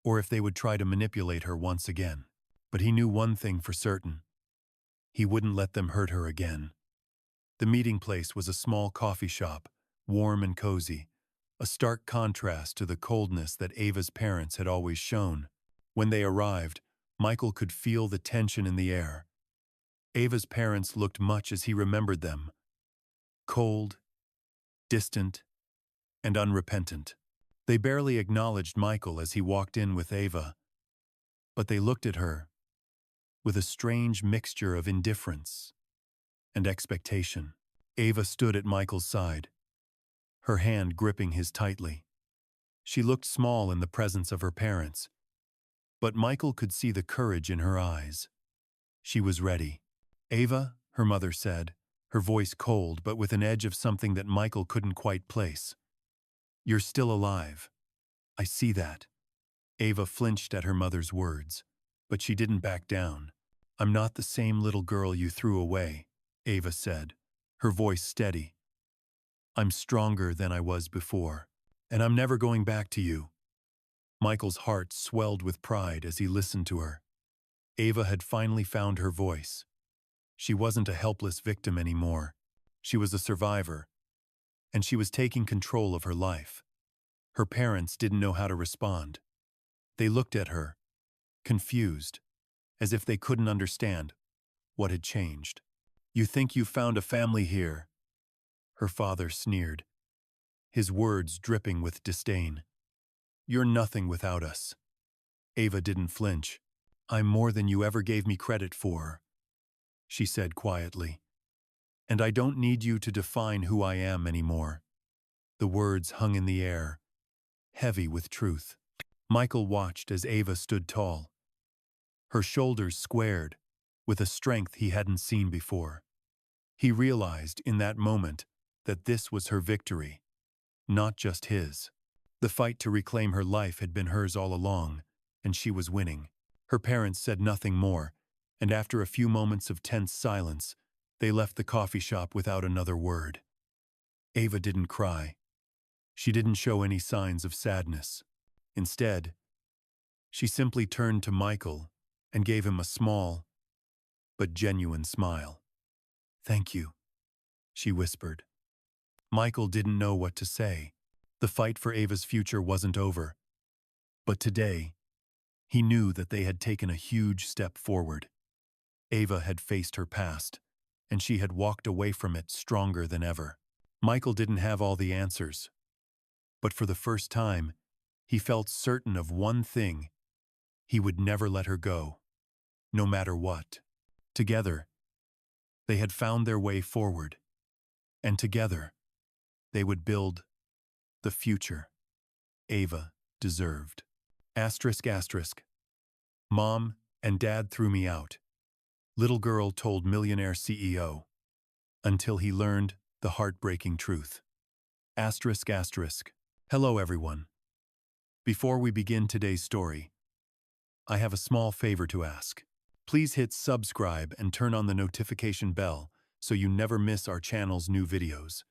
Speaker 1: or if they would try to manipulate her once again. But he knew one thing for certain. He wouldn't let them hurt her again. The meeting place was a small coffee shop, warm and cozy, a stark contrast to the coldness that Ava's parents had always shown. When they arrived, Michael could feel the tension in the air. Ava's parents looked much as he remembered them: cold, distant, and unrepentant. They barely acknowledged Michael as he walked in with Ava, but they looked at her with a strange mixture of indifference and expectation. Ava stood at Michael's side, her hand gripping his tightly. She looked small in the presence of her parents, but Michael could see the courage in her eyes. She was ready. "Ava," her mother said, her voice cold but with an edge of something that Michael couldn't quite place. "You're still alive. I see that." Ava flinched at her mother's words, but she didn't back down. "I'm not the same little girl you threw away," Ava said, her voice steady. "I'm stronger than I was before, and I'm never going back to you." Michael's heart swelled with pride as he listened to her. Ava had finally found her voice. She wasn't a helpless victim anymore. She was a survivor, and she was taking control of her life. Her parents didn't know how to respond. They looked at her, confused, as if they couldn't understand what had changed. "You think you've found a family here?" her father sneered, his words dripping with disdain. "You're nothing without us." Ava didn't flinch. "I'm more than you ever gave me credit for," she said quietly. "And I don't need you to define who I am anymore." The words hung in the air, heavy with truth. Michael watched as Ava stood tall, her shoulders squared, with a strength he hadn't seen before. He realized in that moment that this was her victory, not just his. The fight to reclaim her life had been hers all along, and she was winning. Her parents said nothing more, and after a few moments of tense silence, they left the coffee shop without another word. Ava didn't cry. She didn't show any signs of sadness. Instead, she simply turned to Michael and gave him a small but genuine smile. "Thank you," she whispered. Michael didn't know what to say. The fight for Ava's future wasn't over. But today, he knew that they had taken a huge step forward. Ava had faced her past, and she had walked away from it stronger than ever. Michael didn't have all the answers, but for the first time, he felt certain of one thing: he would never let her go, no matter what. Together, they had found their way forward, and together, they would build the future Ava deserved. Asterisk asterisk. Mom and Dad threw me out, little girl told Millionaire CEO, until he learned the heartbreaking truth. Asterisk asterisk. Hello everyone. Before we begin today's story, I have a small favor to ask. Please hit subscribe and turn on the notification bell so you never miss our channel's new videos.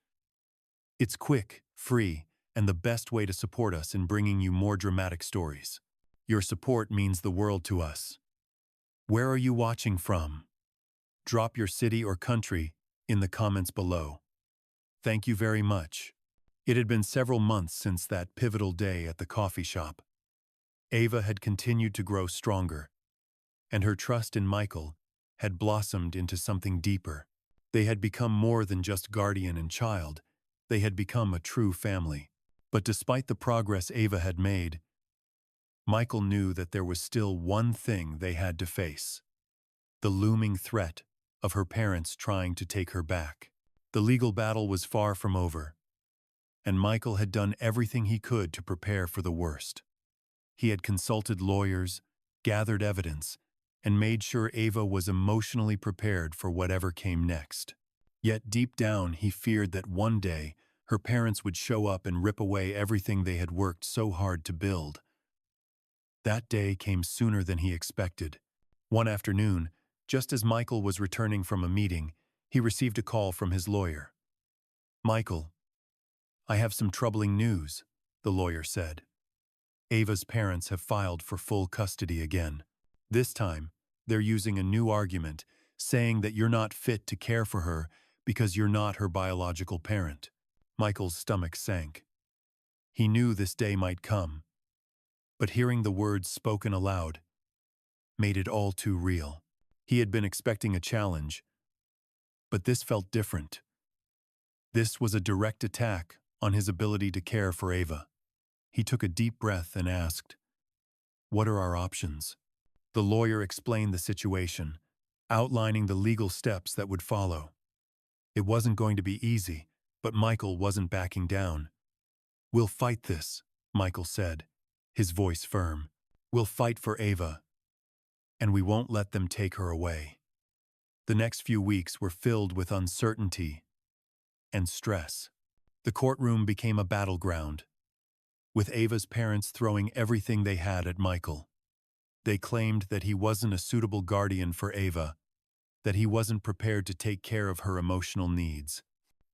Speaker 1: It's quick, free, and the best way to support us in bringing you more dramatic stories. Your support means the world to us. Where are you watching from? Drop your city or country in the comments below. Thank you very much. It had been several months since that pivotal day at the coffee shop. Ava had continued to grow stronger, and her trust in Michael had blossomed into something deeper. They had become more than just guardian and child. They had become a true family. But despite the progress Ava had made, Michael knew that there was still one thing they had to face: the looming threat of her parents trying to take her back. The legal battle was far from over, and Michael had done everything he could to prepare for the worst. He had consulted lawyers, gathered evidence, and made sure Ava was emotionally prepared for whatever came next. Yet deep down, he feared that one day her parents would show up and rip away everything they had worked so hard to build. That day came sooner than he expected. One afternoon, just as Michael was returning from a meeting, he received a call from his lawyer. "Michael, I have some troubling news," the lawyer said. "Ava's parents have filed for full custody again. This time, they're using a new argument, saying that you're not fit to care for her because you're not her biological parent." Michael's stomach sank. He knew this day might come, but hearing the words spoken aloud made it all too real. He had been expecting a challenge, but this felt different. This was a direct attack on his ability to care for Ava. He took a deep breath and asked, "What are our options?" The lawyer explained the situation, outlining the legal steps that would follow. It wasn't going to be easy, but Michael wasn't backing down. "We'll fight this," Michael said, his voice firm. "We'll fight for Ava, and we won't let them take her away." The next few weeks were filled with uncertainty and stress. The courtroom became a battleground, with Ava's parents throwing everything they had at Michael. They claimed that he wasn't a suitable guardian for Ava, that he wasn't prepared to take care of her emotional needs.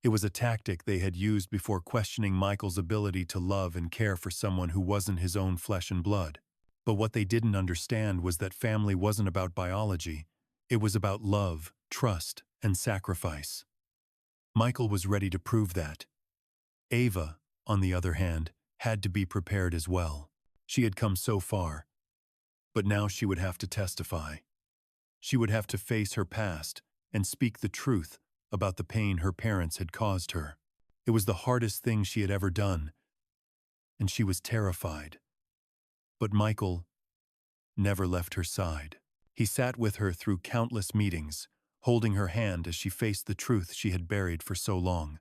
Speaker 1: It was a tactic they had used before questioning Michael's ability to love and care for someone who wasn't his own flesh and blood. But what they didn't understand was that family wasn't about biology. It was about love, trust, and sacrifice. Michael was ready to prove that. Ava, on the other hand, had to be prepared as well. She had come so far, but now she would have to testify. She would have to face her past and speak the truth about the pain her parents had caused her. It was the hardest thing she had ever done, and she was terrified. But Michael never left her side. He sat with her through countless meetings, holding her hand as she faced the truth she had buried for so long.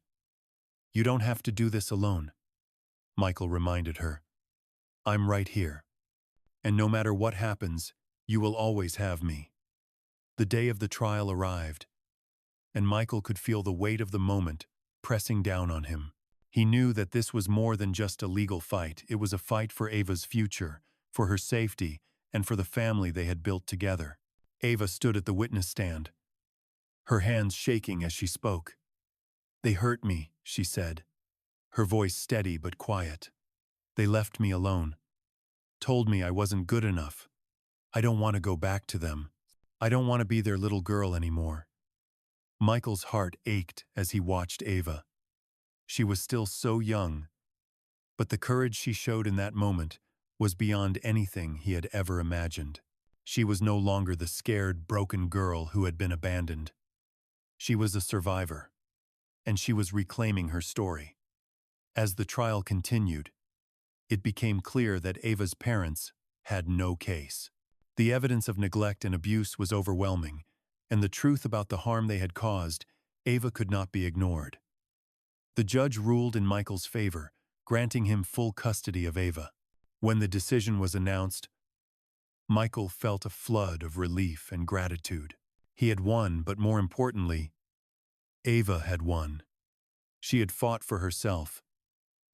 Speaker 1: "You don't have to do this alone," Michael reminded her. "I'm right here. And no matter what happens, you will always have me." The day of the trial arrived, and Michael could feel the weight of the moment pressing down on him. He knew that this was more than just a legal fight. It was a fight for Ava's future, for her safety, and for the family they had built together. Ava stood at the witness stand, her hands shaking as she spoke. "They hurt me," she said, her voice steady but quiet. "They left me alone, told me I wasn't good enough. I don't want to go back to them. I don't want to be their little girl anymore." Michael's heart ached as he watched Ava. She was still so young, but the courage she showed in that moment was beyond anything he had ever imagined. She was no longer the scared, broken girl who had been abandoned. She was a survivor, and she was reclaiming her story. As the trial continued, it became clear that Ava's parents had no case. The evidence of neglect and abuse was overwhelming, and the truth about the harm they had caused, Ava could not be ignored. The judge ruled in Michael's favor, granting him full custody of Ava. When the decision was announced, Michael felt a flood of relief and gratitude. He had won, but more importantly, Ava had won. She had fought for herself,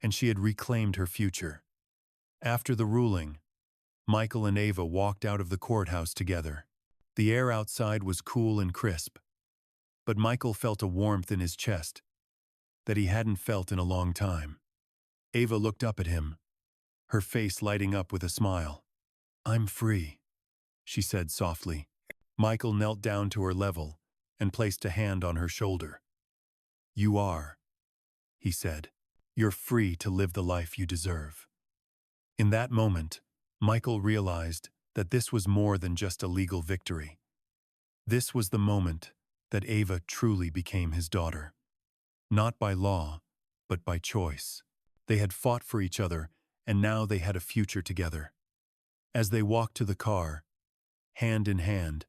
Speaker 1: and she had reclaimed her future. After the ruling, Michael and Ava walked out of the courthouse together. The air outside was cool and crisp, but Michael felt a warmth in his chest that he hadn't felt in a long time. Ava looked up at him, her face lighting up with a smile. "I'm free," she said softly. Michael knelt down to her level and placed a hand on her shoulder. "You are," he said. "You're free to live the life you deserve." In that moment, Michael realized that this was more than just a legal victory. This was the moment that Ava truly became his daughter. Not by law, but by choice. They had fought for each other, and now they had a future together. As they walked to the car, hand in hand,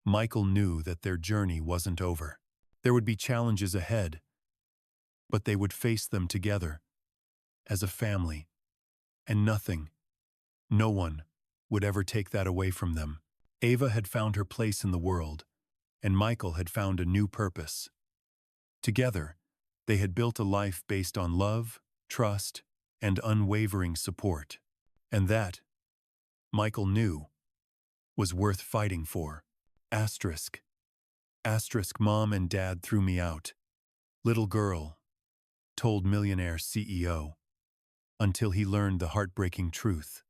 Speaker 1: Michael knew that their journey wasn't over. There would be challenges ahead, but they would face them together, as a family, and nothing, no one, would ever take that away from them. Ava had found her place in the world, and Michael had found a new purpose. Together, they had built a life based on love, trust, and unwavering support. And that, Michael knew, was worth fighting for. Asterisk. Asterisk. Mom and Dad threw me out. Little girl, told Millionaire CEO, until he learned the heartbreaking truth.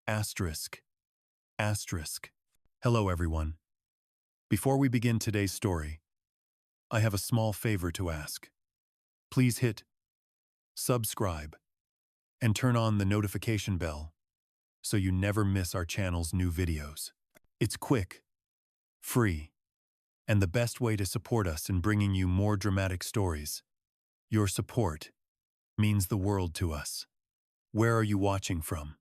Speaker 1: Asterisk. Asterisk. Hello everyone. Before we begin today's story, I have a small favor to ask. Please hit subscribe and turn on the notification bell so you never miss our channel's new videos. It's quick, free, and the best way to support us in bringing you more dramatic stories. Your support means the world to us. Where are you watching from?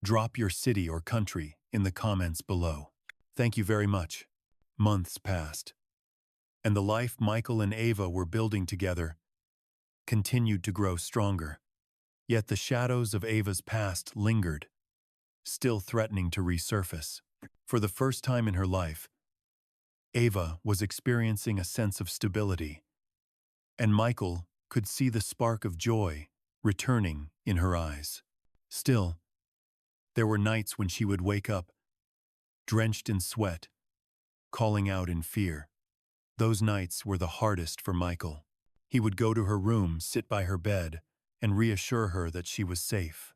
Speaker 1: Drop your city or country in the comments below. Thank you very much. Months passed, and the life Michael and Ava were building together continued to grow stronger. Yet the shadows of Ava's past lingered, still threatening to resurface. For the first time in her life, Ava was experiencing a sense of stability, and Michael could see the spark of joy returning in her eyes. Still, there were nights when she would wake up, drenched in sweat, calling out in fear. Those nights were the hardest for Michael. He would go to her room, sit by her bed, and reassure her that she was safe.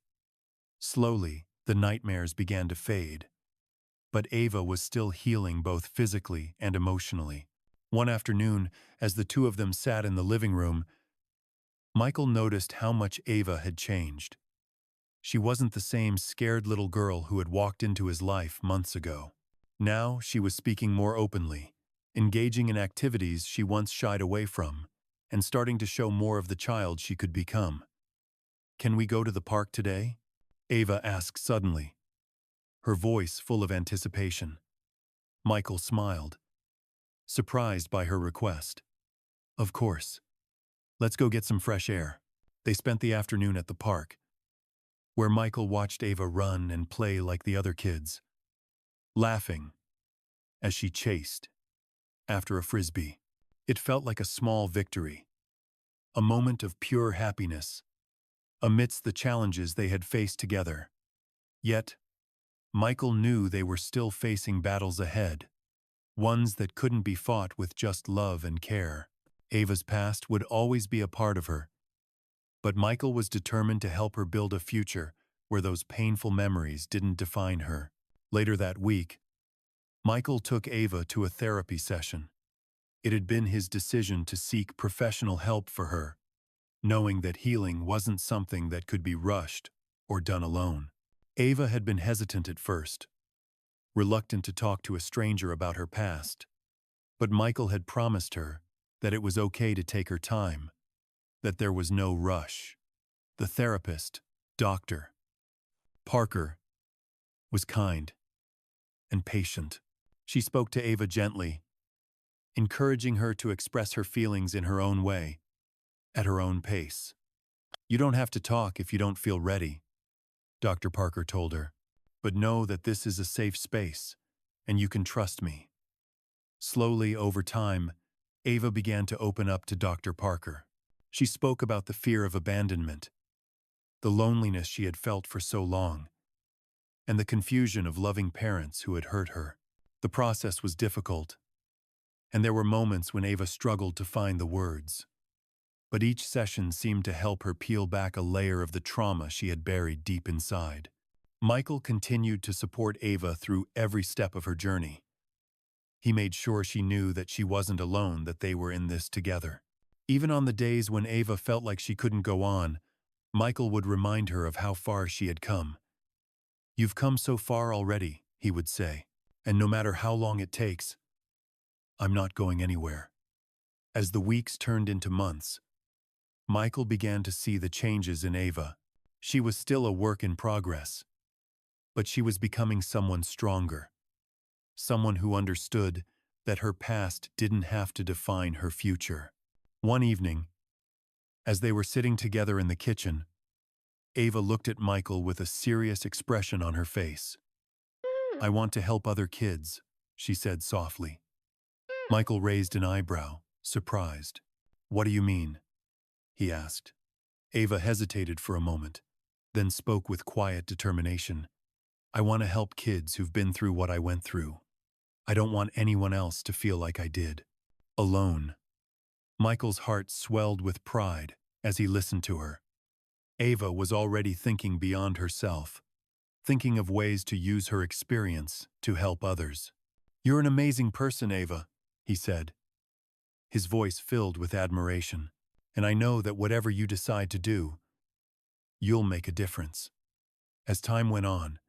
Speaker 1: Slowly, the nightmares began to fade, but Ava was still healing both physically and emotionally. One afternoon, as the two of them sat in the living room, Michael noticed how much Ava had changed. She wasn't the same scared little girl who had walked into his life months ago. Now she was speaking more openly, engaging in activities she once shied away from, and starting to show more of the child she could become. "Can we go to the park today?" Ava asked suddenly, her voice full of anticipation. Michael smiled, surprised by her request. "Of course. Let's go get some fresh air." They spent the afternoon at the park, where Michael watched Ava run and play like the other kids, laughing as she chased after a frisbee. It felt like a small victory, a moment of pure happiness amidst the challenges they had faced together. Yet, Michael knew they were still facing battles ahead, ones that couldn't be fought with just love and care. Ava's past would always be a part of her, but Michael was determined to help her build a future where those painful memories didn't define her. Later that week, Michael took Ava to a therapy session. It had been his decision to seek professional help for her, knowing that healing wasn't something that could be rushed or done alone. Ava had been hesitant at first, reluctant to talk to a stranger about her past, but Michael had promised her that it was okay to take her time, that there was no rush. The therapist, Dr. Parker, was kind and patient. She spoke to Ava gently, encouraging her to express her feelings in her own way, at her own pace. "You don't have to talk if you don't feel ready," Dr. Parker told her, "but know that this is a safe space, and you can trust me." Slowly, over time, Ava began to open up to Dr. Parker. She spoke about the fear of abandonment, the loneliness she had felt for so long, and the confusion of loving parents who had hurt her. The process was difficult, and there were moments when Ava struggled to find the words. But each session seemed to help her peel back a layer of the trauma she had buried deep inside. Michael continued to support Ava through every step of her journey. He made sure she knew that she wasn't alone, that they were in this together. Even on the days when Ava felt like she couldn't go on, Michael would remind her of how far she had come. "You've come so far already," he would say, "and no matter how long it takes, I'm not going anywhere." As the weeks turned into months, Michael began to see the changes in Ava. She was still a work in progress, but she was becoming someone stronger, someone who understood that her past didn't have to define her future. One evening, as they were sitting together in the kitchen, Ava looked at Michael with a serious expression on her face. I want to help other kids, she said softly. Michael raised an eyebrow, surprised. What do you mean? He asked. Ava hesitated for a moment, then spoke with quiet determination. I want to help kids who've been through what I went through. I don't want anyone else to feel like I did. Alone. Michael's heart swelled with pride as he listened to her. Ava was already thinking beyond herself, thinking of ways to use her experience to help others. You're an amazing person, Ava, he said, his voice filled with admiration. And I know that whatever you decide to do, you'll make a difference. As time went on,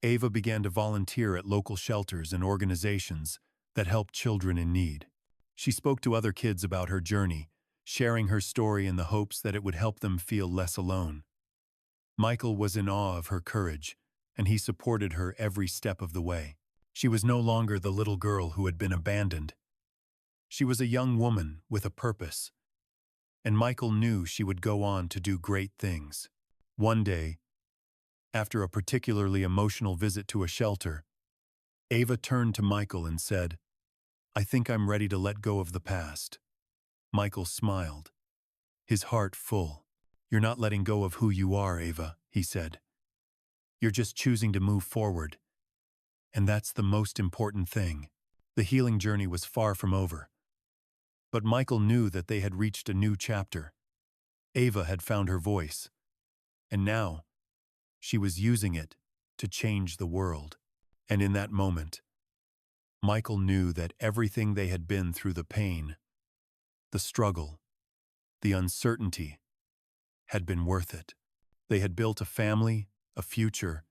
Speaker 1: Ava began to volunteer at local shelters and organizations that help children in need. She spoke to other kids about her journey, sharing her story in the hopes that it would help them feel less alone. Michael was in awe of her courage, and he supported her every step of the way. She was no longer the little girl who had been abandoned. She was a young woman with a purpose, and Michael knew she would go on to do great things. One day, after a particularly emotional visit to a shelter, Ava turned to Michael and said, I think I'm ready to let go of the past. Michael smiled, his heart full. You're not letting go of who you are, Ava, he said. You're just choosing to move forward. And that's the most important thing. The healing journey was far from over. But Michael knew that they had reached a new chapter. Ava had found her voice. And now, she was using it to change the world. And in that moment, Michael knew that everything they had been through, the pain, the struggle, the uncertainty, had been worth it. They had built a family, a future,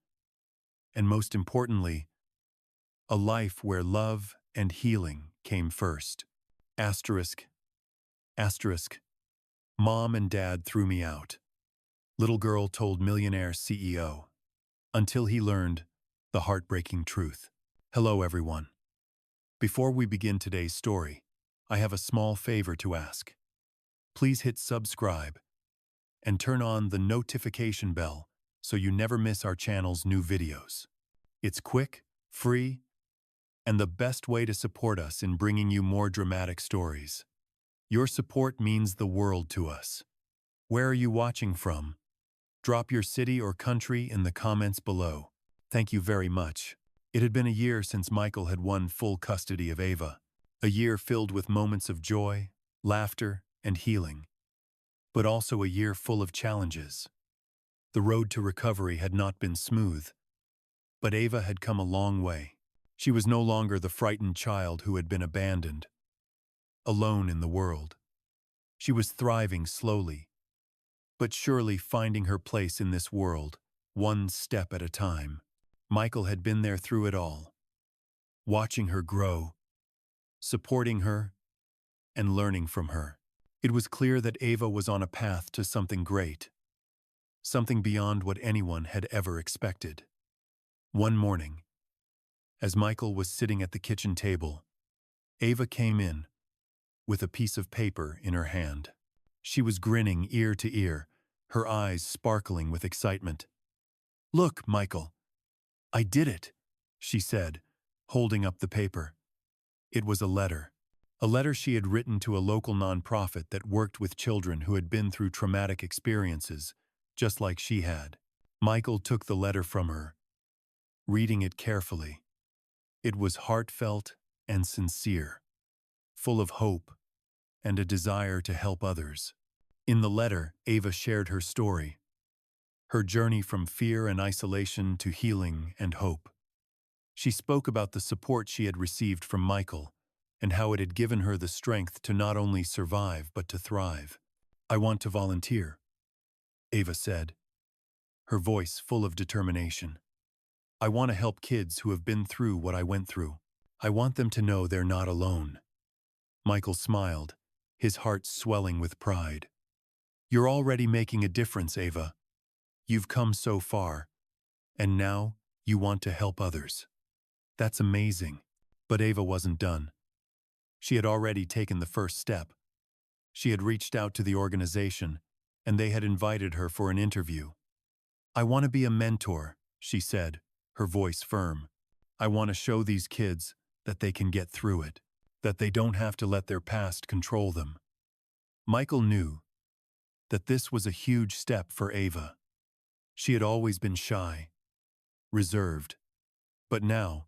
Speaker 1: and most importantly, a life where love and healing came first. Asterisk, asterisk, Mom and Dad threw me out. Little girl told Millionaire CEO, until he learned the heartbreaking truth. Hello, everyone. Before we begin today's story, I have a small favor to ask. Please hit subscribe and turn on the notification bell so you never miss our channel's new videos. It's quick, free, and the best way to support us in bringing you more dramatic stories. Your support means the world to us. Where are you watching from? Drop your city or country in the comments below. Thank you very much. It had been a year since Michael had won full custody of Ava. A year filled with moments of joy, laughter, and healing. But also a year full of challenges. The road to recovery had not been smooth. But Ava had come a long way. She was no longer the frightened child who had been abandoned, alone in the world. She was thriving slowly, but surely finding her place in this world, one step at a time. Michael had been there through it all, watching her grow, supporting her, and learning from her. It was clear that Ava was on a path to something great, something beyond what anyone had ever expected. One morning, as Michael was sitting at the kitchen table, Ava came in with a piece of paper in her hand. She was grinning ear to ear, her eyes sparkling with excitement. Look, Michael, I did it, she said, holding up the paper. It was a letter she had written to a local nonprofit that worked with children who had been through traumatic experiences, just like she had. Michael took the letter from her, reading it carefully. It was heartfelt and sincere, full of hope and a desire to help others. In the letter, Ava shared her story, her journey from fear and isolation to healing and hope. She spoke about the support she had received from Michael and how it had given her the strength to not only survive but to thrive. I want to volunteer, Ava said, her voice full of determination. I want to help kids who have been through what I went through. I want them to know they're not alone. Michael smiled, his heart swelling with pride. You're already making a difference, Ava. You've come so far, and now you want to help others. That's amazing. But Ava wasn't done. She had already taken the first step. She had reached out to the organization, and they had invited her for an interview. "I want to be a mentor," she said, her voice firm. "I want to show these kids that they can get through it, that they don't have to let their past control them." Michael knew that this was a huge step for Ava. She had always been shy, reserved, but now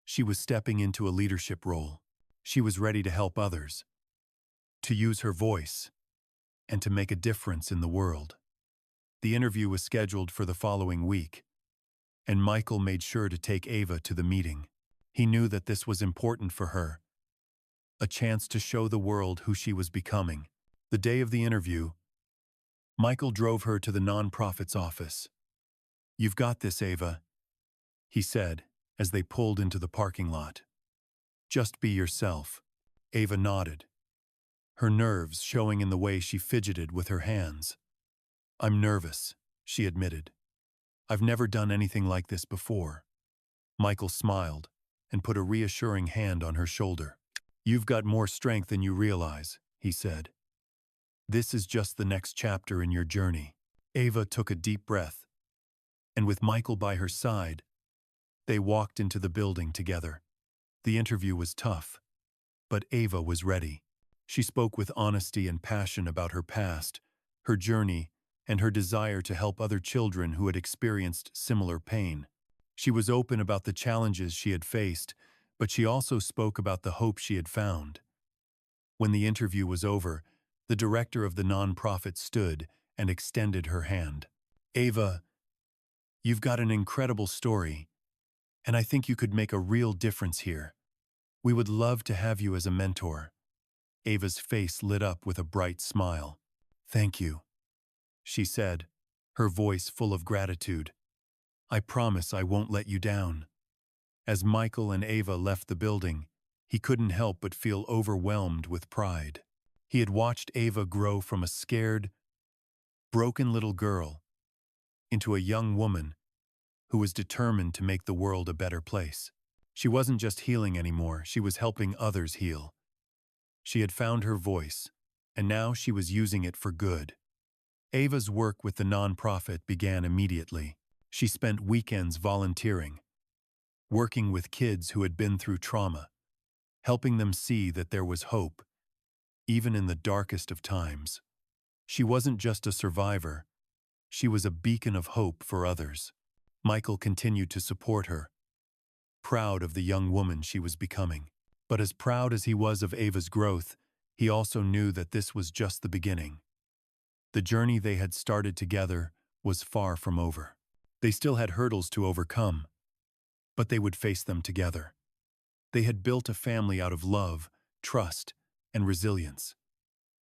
Speaker 1: she was stepping into a leadership role. She was ready to help others, to use her voice, and to make a difference in the world. The interview was scheduled for the following week, and Michael made sure to take Ava to the meeting. He knew that this was important for her, a chance to show the world who she was becoming. The day of the interview, Michael drove her to the nonprofit's office. "You've got this, Ava," he said as they pulled into the parking lot. "Just be yourself." Ava nodded, her nerves showing in the way she fidgeted with her hands. "I'm nervous," she admitted. "I've never done anything like this before." Michael smiled and put a reassuring hand on her shoulder. "You've got more strength than you realize," he said. "This is just the next chapter in your journey." Ava took a deep breath, and with Michael by her side, they walked into the building together. The interview was tough, but Ava was ready. She spoke with honesty and passion about her past, her journey, and her desire to help other children who had experienced similar pain. She was open about the challenges she had faced, but she also spoke about the hope she had found. When the interview was over, the director of the nonprofit stood and extended her hand. "Ava, you've got an incredible story, and I think you could make a real difference here. We would love to have you as a mentor." Ava's face lit up with a bright smile. "Thank you," she said, her voice full of gratitude. "I promise I won't let you down." As Michael and Ava left the building, he couldn't help but feel overwhelmed with pride. He had watched Ava grow from a scared, broken little girl into a young woman who was determined to make the world a better place. She wasn't just healing anymore, she was helping others heal. She had found her voice, and now she was using it for good. Ava's work with the nonprofit began immediately. She spent weekends volunteering, working with kids who had been through trauma, helping them see that there was hope, even in the darkest of times. She wasn't just a survivor, she was a beacon of hope for others. Michael continued to support her, proud of the young woman she was becoming. But as proud as he was of Ava's growth, he also knew that this was just the beginning. The journey they had started together was far from over. They still had hurdles to overcome, but they would face them together. They had built a family out of love, trust, and resilience,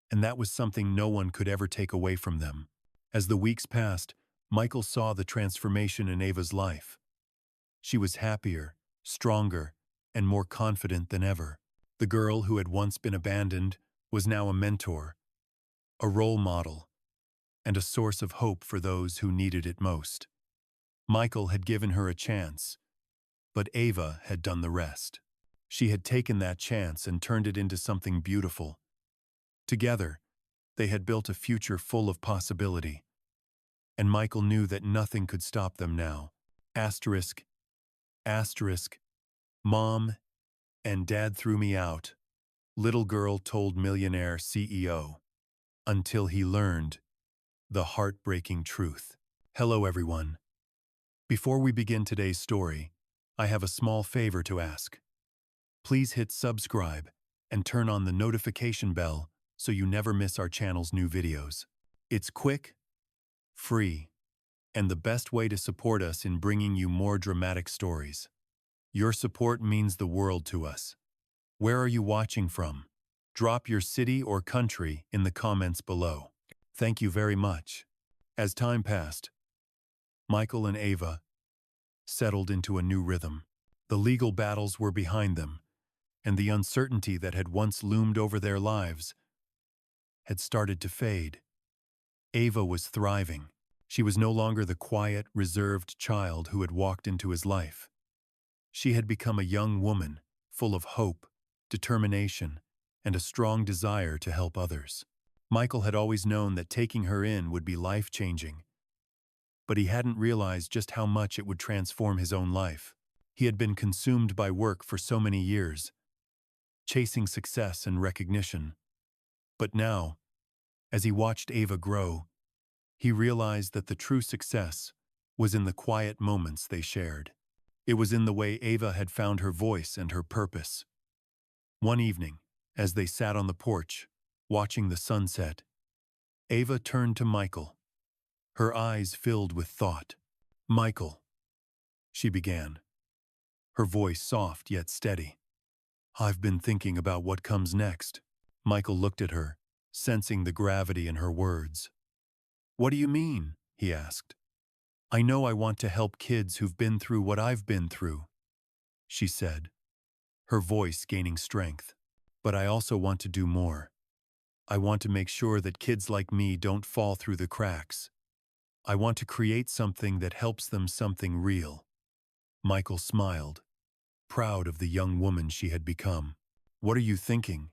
Speaker 1: and that was something no one could ever take away from them. As the weeks passed, Michael saw the transformation in Ava's life. She was happier, stronger, and more confident than ever. The girl who had once been abandoned was now a mentor, a role model, and a source of hope for those who needed it most. Michael had given her a chance, but Ava had done the rest. She had taken that chance and turned it into something beautiful. Together, they had built a future full of possibility, and Michael knew that nothing could stop them now. Asterisk, asterisk, Mom and Dad threw me out, little girl told Millionaire CEO, until he learned the heartbreaking truth. Hello everyone. Before we begin today's story, I have a small favor to ask. Please hit subscribe and turn on the notification bell so you never miss our channel's new videos. It's quick, free, and the best way to support us in bringing you more dramatic stories. Your support means the world to us. Where are you watching from? Drop your city or country in the comments below. Thank you very much. As time passed, Michael and Ava settled into a new rhythm. The legal battles were behind them, and the uncertainty that had once loomed over their lives had started to fade. Ava was thriving. She was no longer the quiet, reserved child who had walked into his life. She had become a young woman, full of hope, determination, and a strong desire to help others. Michael had always known that taking her in would be life-changing, but he hadn't realized just how much it would transform his own life. He had been consumed by work for so many years, chasing success and recognition. But now, as he watched Ava grow, he realized that the true success was in the quiet moments they shared. It was in the way Ava had found her voice and her purpose. One evening, as they sat on the porch, watching the sunset, Ava turned to Michael, her eyes filled with thought. "Michael," she began, her voice soft yet steady. "I've been thinking about what comes next." Michael looked at her, sensing the gravity in her words. "What do you mean?" he asked. "I know I want to help kids who've been through what I've been through," she said, her voice gaining strength. "But I also want to do more. I want to make sure that kids like me don't fall through the cracks. I want to create something that helps them, something real." Michael smiled, proud of the young woman she had become. "What are you thinking?"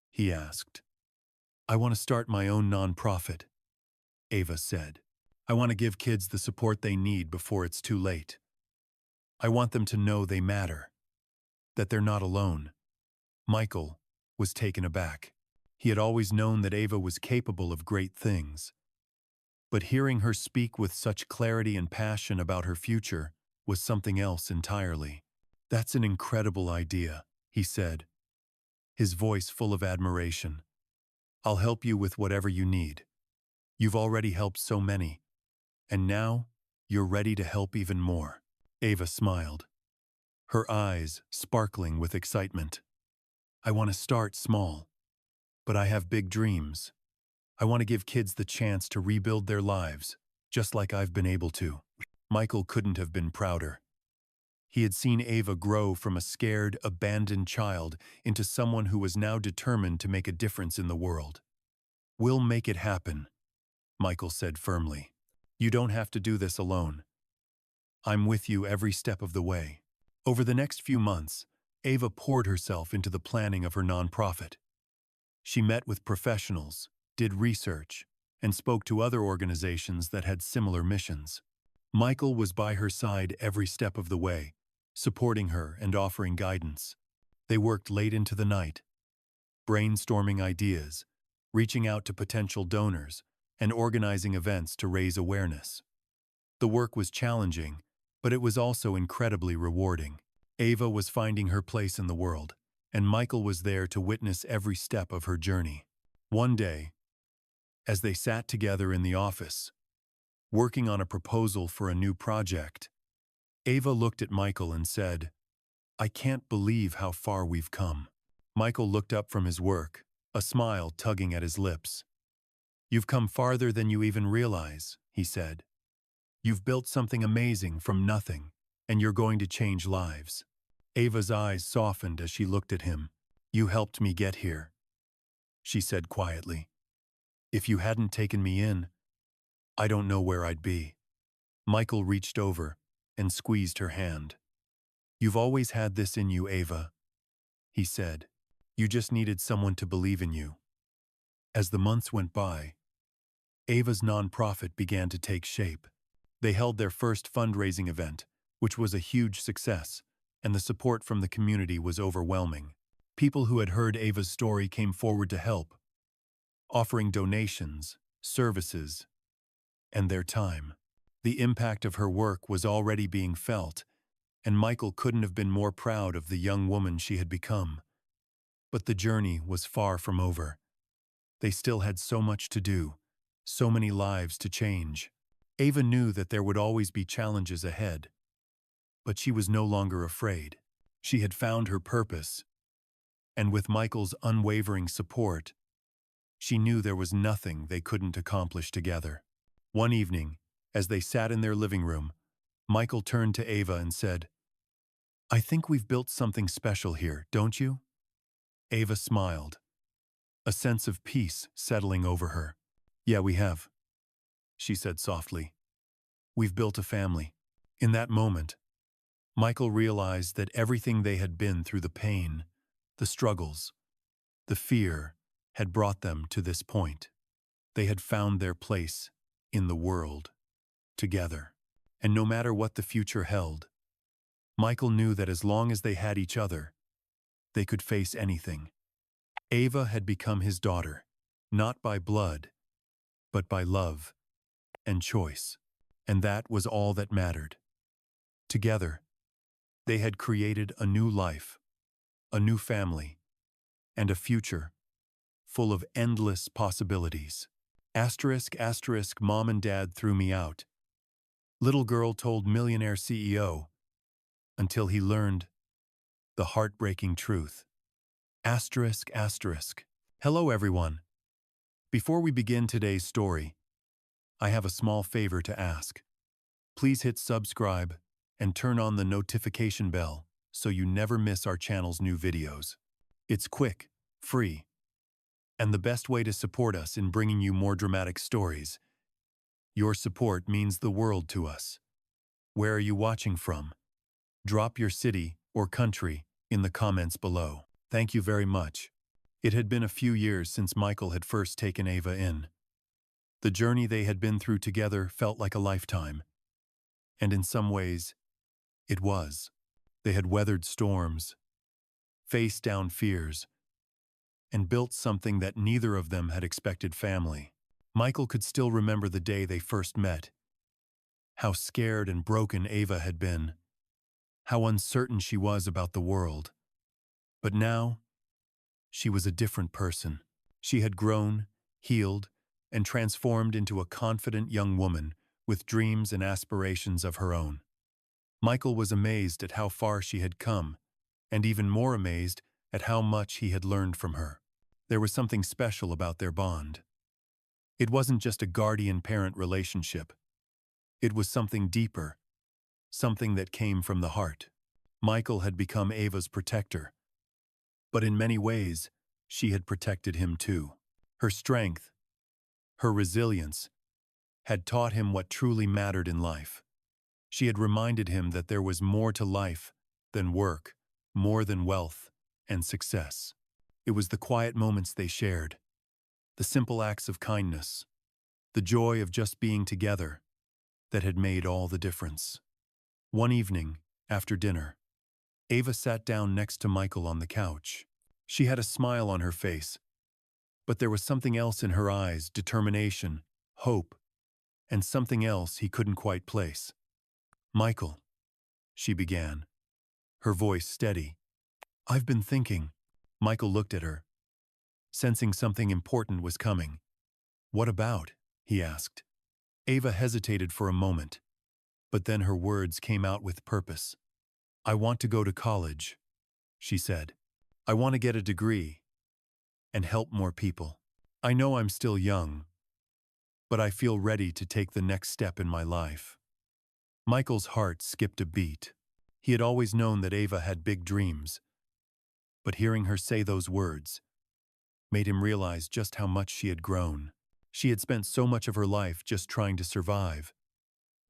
Speaker 1: he asked. "I want to start my own nonprofit," Ava said. "I want to give kids the support they need before it's too late. I want them to know they matter, that they're not alone." Michael was taken aback. He had always known that Ava was capable of great things. But hearing her speak with such clarity and passion about her future was something else entirely. "That's an incredible idea," he said, his voice full of admiration. "I'll help you with whatever you need. You've already helped so many, and now you're ready to help even more." Ava smiled, her eyes sparkling with excitement. "I want to start small, but I have big dreams. I want to give kids the chance to rebuild their lives, just like I've been able to." Michael couldn't have been prouder. He had seen Ava grow from a scared, abandoned child into someone who was now determined to make a difference in the world. "We'll make it happen," Michael said firmly. "You don't have to do this alone. I'm with you every step of the way." Over the next few months, Ava poured herself into the planning of her nonprofit. She met with professionals, did research, and spoke to other organizations that had similar missions. Michael was by her side every step of the way, supporting her and offering guidance. They worked late into the night, brainstorming ideas, reaching out to potential donors, and organizing events to raise awareness. The work was challenging, but it was also incredibly rewarding. Ava was finding her place in the world, and Michael was there to witness every step of her journey. One day, as they sat together in the office, working on a proposal for a new project, Ava looked at Michael and said, "I can't believe how far we've come." Michael looked up from his work, a smile tugging at his lips. "You've come farther than you even realize," he said. "You've built something amazing from nothing, and you're going to change lives." Ava's eyes softened as she looked at him. "You helped me get here," she said quietly. "If you hadn't taken me in, I don't know where I'd be." Michael reached over and squeezed her hand. "You've always had this in you, Ava," he said. "You just needed someone to believe in you." As the months went by, Ava's nonprofit began to take shape. They held their first fundraising event, which was a huge success, and the support from the community was overwhelming. People who had heard Ava's story came forward to help, offering donations, services, and their time. The impact of her work was already being felt, and Michael couldn't have been more proud of the young woman she had become. But the journey was far from over. They still had so much to do, so many lives to change. Ava knew that there would always be challenges ahead, but she was no longer afraid. She had found her purpose, and with Michael's unwavering support, she knew there was nothing they couldn't accomplish together. One evening, as they sat in their living room, Michael turned to Ava and said, "I think we've built something special here, don't you?" Ava smiled, a sense of peace settling over her. "Yeah, we have," she said softly. "We've built a family." In that moment, Michael realized that everything they had been through, the pain, the struggles, the fear, had brought them to this point. They had found their place in the world. together. And no matter what the future held, Michael knew that as long as they had each other, they could face anything. Ava had become his daughter, not by blood, but by love and choice. And that was all that mattered. Together, they had created a new life, a new family, and a future full of endless possibilities. Asterisk, asterisk, mom and dad threw me out. Little girl told Millionaire CEO until he learned the heartbreaking truth. Asterisk, asterisk. Hello everyone. Before we begin today's story, I have a small favor to ask. Please hit subscribe and turn on the notification bell so you never miss our channel's new videos. It's quick, free, and the best way to support us in bringing you more dramatic stories. Your support means the world to us. Where are you watching from? Drop your city or country in the comments below. Thank you very much. It had been a few years since Michael had first taken Ava in. The journey they had been through together felt like a lifetime. And in some ways, it was. They had weathered storms, faced down fears, and built something that neither of them had expected: family. Michael could still remember the day they first met. How scared and broken Ava had been. How uncertain she was about the world. But now, she was a different person. She had grown, healed, and transformed into a confident young woman with dreams and aspirations of her own. Michael was amazed at how far she had come, and even more amazed at how much he had learned from her. There was something special about their bond. It wasn't just a guardian-parent relationship. It was something deeper, something that came from the heart. Michael had become Ava's protector, but in many ways, she had protected him too. Her strength, her resilience, had taught him what truly mattered in life. She had reminded him that there was more to life than work, more than wealth and success. It was the quiet moments they shared, the simple acts of kindness, the joy of just being together, that had made all the difference. One evening, after dinner, Ava sat down next to Michael on the couch. She had a smile on her face, but there was something else in her eyes: determination, hope, and something else he couldn't quite place. "Michael," she began, her voice steady. "I've been thinking." Michael looked at her, sensing something important was coming. "What about?" he asked. Ava hesitated for a moment, but then her words came out with purpose. "I want to go to college," she said. "I want to get a degree and help more people. I know I'm still young, but I feel ready to take the next step in my life." Michael's heart skipped a beat. He had always known that Ava had big dreams, but hearing her say those words made him realize just how much she had grown. She had spent so much of her life just trying to survive,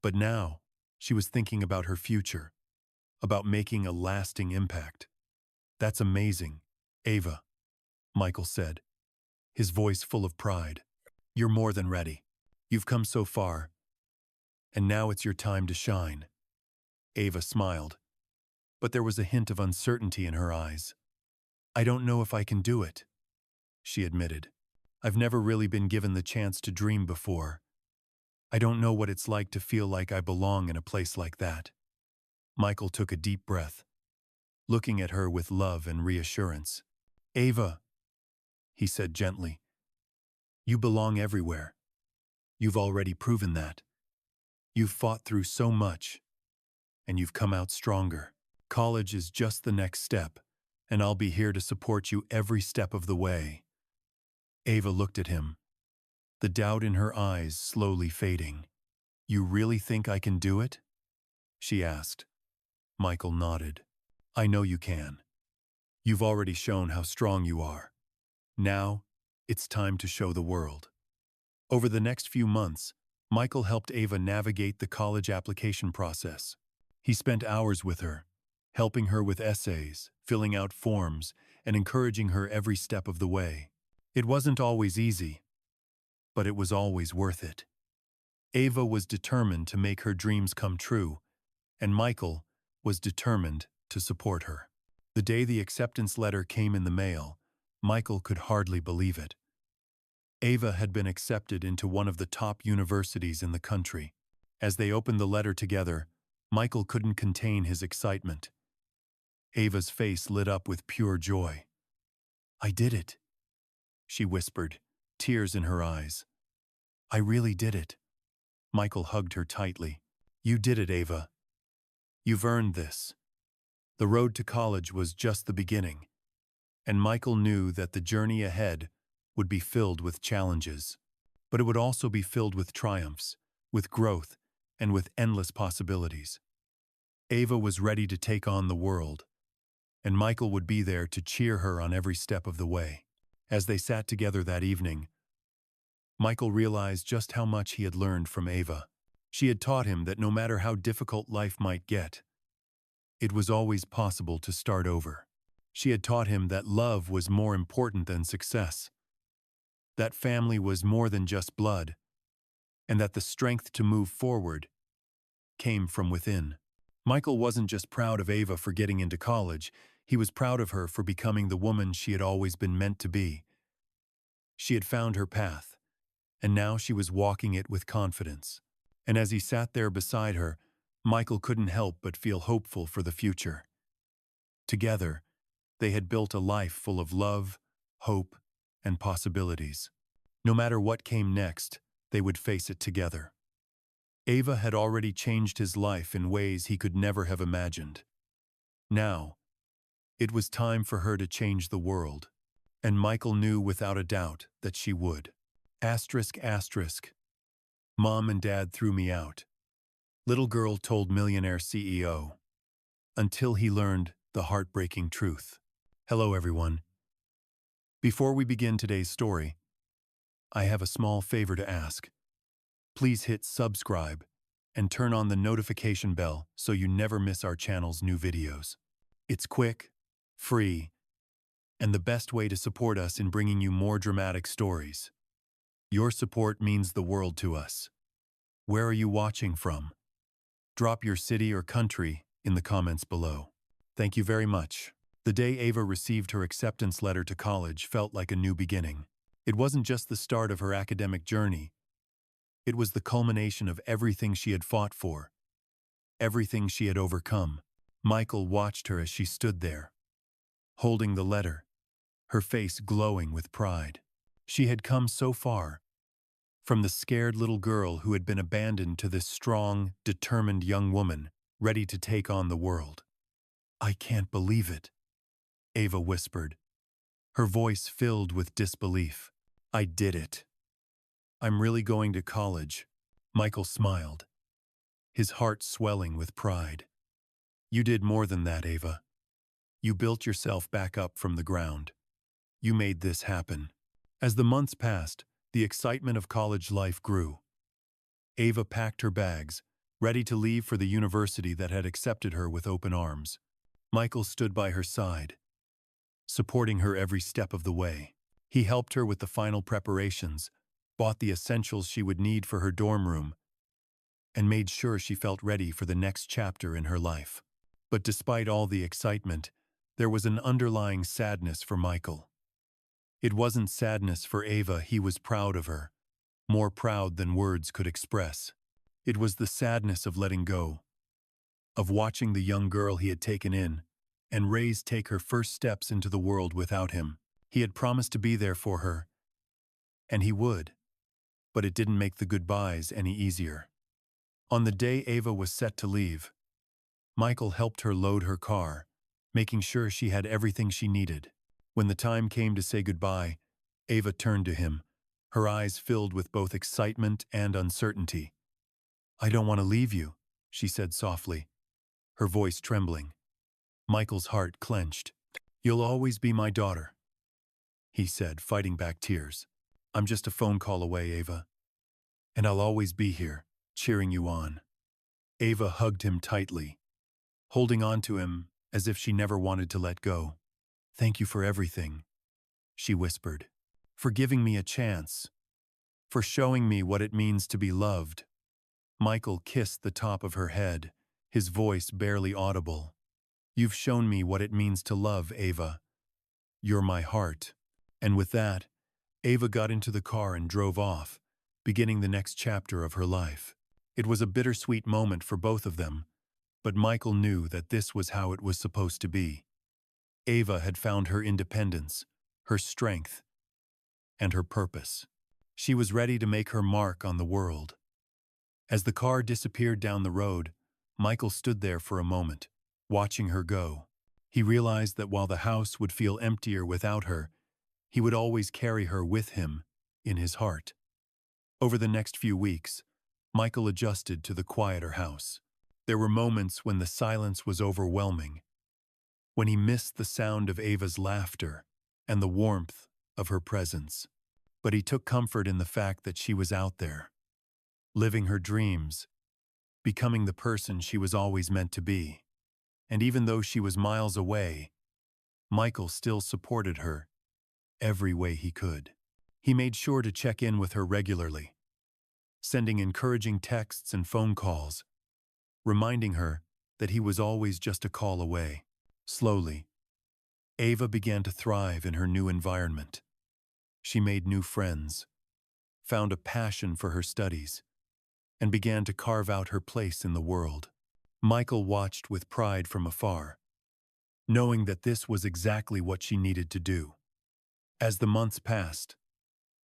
Speaker 1: but now she was thinking about her future, about making a lasting impact. "That's amazing, Ava," Michael said, his voice full of pride. "You're more than ready. You've come so far, and now it's your time to shine." Ava smiled, but there was a hint of uncertainty in her eyes. "I don't know if I can do it," she admitted. "I've never really been given the chance to dream before. I don't know what it's like to feel like I belong in a place like that." Michael took a deep breath, looking at her with love and reassurance. "Ava," he said gently, "you belong everywhere. You've already proven that. You've fought through so much, and you've come out stronger. College is just the next step, and I'll be here to support you every step of the way." Ava looked at him, the doubt in her eyes slowly fading. "You really think I can do it?" she asked. Michael nodded. "I know you can. You've already shown how strong you are. Now, it's time to show the world." Over the next few months, Michael helped Ava navigate the college application process. He spent hours with her, helping her with essays, filling out forms, and encouraging her every step of the way. It wasn't always easy, but it was always worth it. Ava was determined to make her dreams come true, and Michael was determined to support her. The day the acceptance letter came in the mail, Michael could hardly believe it. Ava had been accepted into one of the top universities in the country. As they opened the letter together, Michael couldn't contain his excitement. Ava's face lit up with pure joy. "I did it," she whispered, tears in her eyes. "I really did it." Michael hugged her tightly. "You did it, Ava. You've earned this." The road to college was just the beginning, and Michael knew that the journey ahead would be filled with challenges, but it would also be filled with triumphs, with growth, and with endless possibilities. Ava was ready to take on the world, and Michael would be there to cheer her on every step of the way. As they sat together that evening, Michael realized just how much he had learned from Ava. She had taught him that no matter how difficult life might get, it was always possible to start over. She had taught him that love was more important than success, that family was more than just blood, and that the strength to move forward came from within. Michael wasn't just proud of Ava for getting into college, he was proud of her for becoming the woman she had always been meant to be. She had found her path, and now she was walking it with confidence. And as he sat there beside her, Michael couldn't help but feel hopeful for the future. Together, they had built a life full of love, hope, and possibilities. No matter what came next, they would face it together. Ava had already changed his life in ways he could never have imagined. Now, it was time for her to change the world, and Michael knew without a doubt that she would. Asterisk, asterisk. Mom and Dad threw me out. Little girl told Millionaire CEO. Until he learned the heartbreaking truth. Hello, everyone. Before we begin today's story, I have a small favor to ask. Please hit subscribe and turn on the notification bell so you never miss our channel's new videos. It's quick, free, and the best way to support us in bringing you more dramatic stories. Your support means the world to us. Where are you watching from? Drop your city or country in the comments below. Thank you very much. The day Ava received her acceptance letter to college felt like a new beginning. It wasn't just the start of her academic journey. It was the culmination of everything she had fought for, everything she had overcome. Michael watched her as she stood there, holding the letter, her face glowing with pride. She had come so far, from the scared little girl who had been abandoned to this strong, determined young woman, ready to take on the world. "I can't believe it," Ava whispered, her voice filled with disbelief. "I did it. I'm really going to college." Michael smiled, his heart swelling with pride. "You did more than that, Ava. You built yourself back up from the ground. You made this happen." As the months passed, the excitement of college life grew. Ava packed her bags, ready to leave for the university that had accepted her with open arms. Michael stood by her side, supporting her every step of the way. He helped her with the final preparations, bought the essentials she would need for her dorm room, and made sure she felt ready for the next chapter in her life. But despite all the excitement, there was an underlying sadness for Michael. It wasn't sadness for Ava, he was proud of her, more proud than words could express. It was the sadness of letting go, of watching the young girl he had taken in and raised take her first steps into the world without him. He had promised to be there for her, and he would, but it didn't make the goodbyes any easier. On the day Ava was set to leave, Michael helped her load her car, making sure she had everything she needed. When the time came to say goodbye, Ava turned to him, her eyes filled with both excitement and uncertainty. "I don't want to leave you," she said softly, her voice trembling. Michael's heart clenched. "You'll always be my daughter," he said, fighting back tears. "I'm just a phone call away, Ava. And I'll always be here, cheering you on." Ava hugged him tightly, holding on to him as if she never wanted to let go. "Thank you for everything," she whispered, "for giving me a chance, for showing me what it means to be loved." Michael kissed the top of her head, his voice barely audible. "You've shown me what it means to love, Ava. You're my heart." And with that, Ava got into the car and drove off, beginning the next chapter of her life. It was a bittersweet moment for both of them, but Michael knew that this was how it was supposed to be. Ava had found her independence, her strength, and her purpose. She was ready to make her mark on the world. As the car disappeared down the road, Michael stood there for a moment, watching her go. He realized that while the house would feel emptier without her, he would always carry her with him in his heart. Over the next few weeks, Michael adjusted to the quieter house. There were moments when the silence was overwhelming, when he missed the sound of Ava's laughter and the warmth of her presence. But he took comfort in the fact that she was out there, living her dreams, becoming the person she was always meant to be. And even though she was miles away, Michael still supported her every way he could. He made sure to check in with her regularly, sending encouraging texts and phone calls, reminding her that he was always just a call away. Slowly, Ava began to thrive in her new environment. She made new friends, found a passion for her studies, and began to carve out her place in the world. Michael watched with pride from afar, knowing that this was exactly what she needed to do. As the months passed,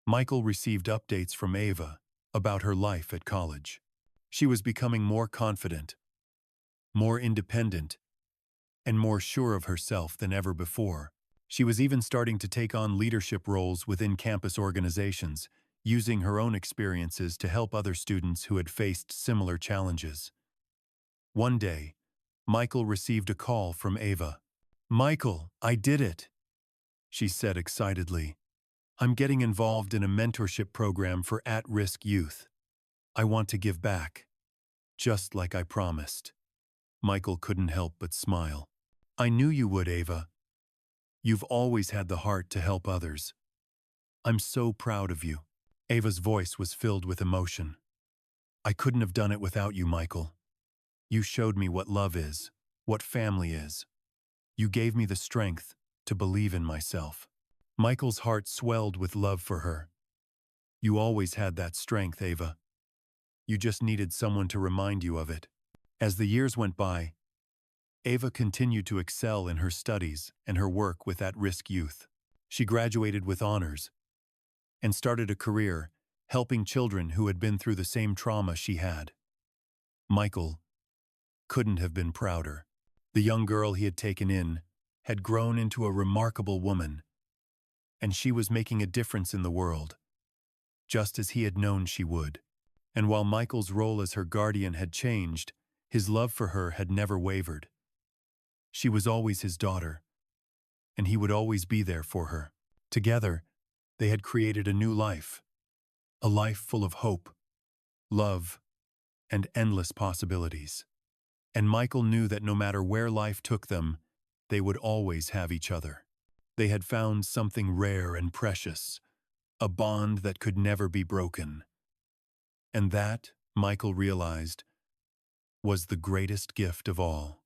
Speaker 1: Michael received updates from Ava about her life at college. She was becoming more confident, more independent, and more sure of herself than ever before. She was even starting to take on leadership roles within campus organizations, using her own experiences to help other students who had faced similar challenges. One day, Michael received a call from Ava. "Michael, I did it," she said excitedly. "I'm getting involved in a mentorship program for at-risk youth. I want to give back, just like I promised." Michael couldn't help but smile. "I knew you would, Ava. You've always had the heart to help others. I'm so proud of you." Ava's voice was filled with emotion. "I couldn't have done it without you, Michael. You showed me what love is, what family is. You gave me the strength to believe in myself." Michael's heart swelled with love for her. "You always had that strength, Ava. You just needed someone to remind you of it." As the years went by, Ava continued to excel in her studies and her work with at-risk youth. She graduated with honors and started a career helping children who had been through the same trauma she had. Michael couldn't have been prouder. The young girl he had taken in had grown into a remarkable woman, and she was making a difference in the world, just as he had known she would. And while Michael's role as her guardian had changed, his love for her had never wavered. She was always his daughter, and he would always be there for her. Together, they had created a new life, a life full of hope, love, and endless possibilities. And Michael knew that no matter where life took them, they would always have each other. They had found something rare and precious, a bond that could never be broken. And that, Michael realized, was the greatest gift of all.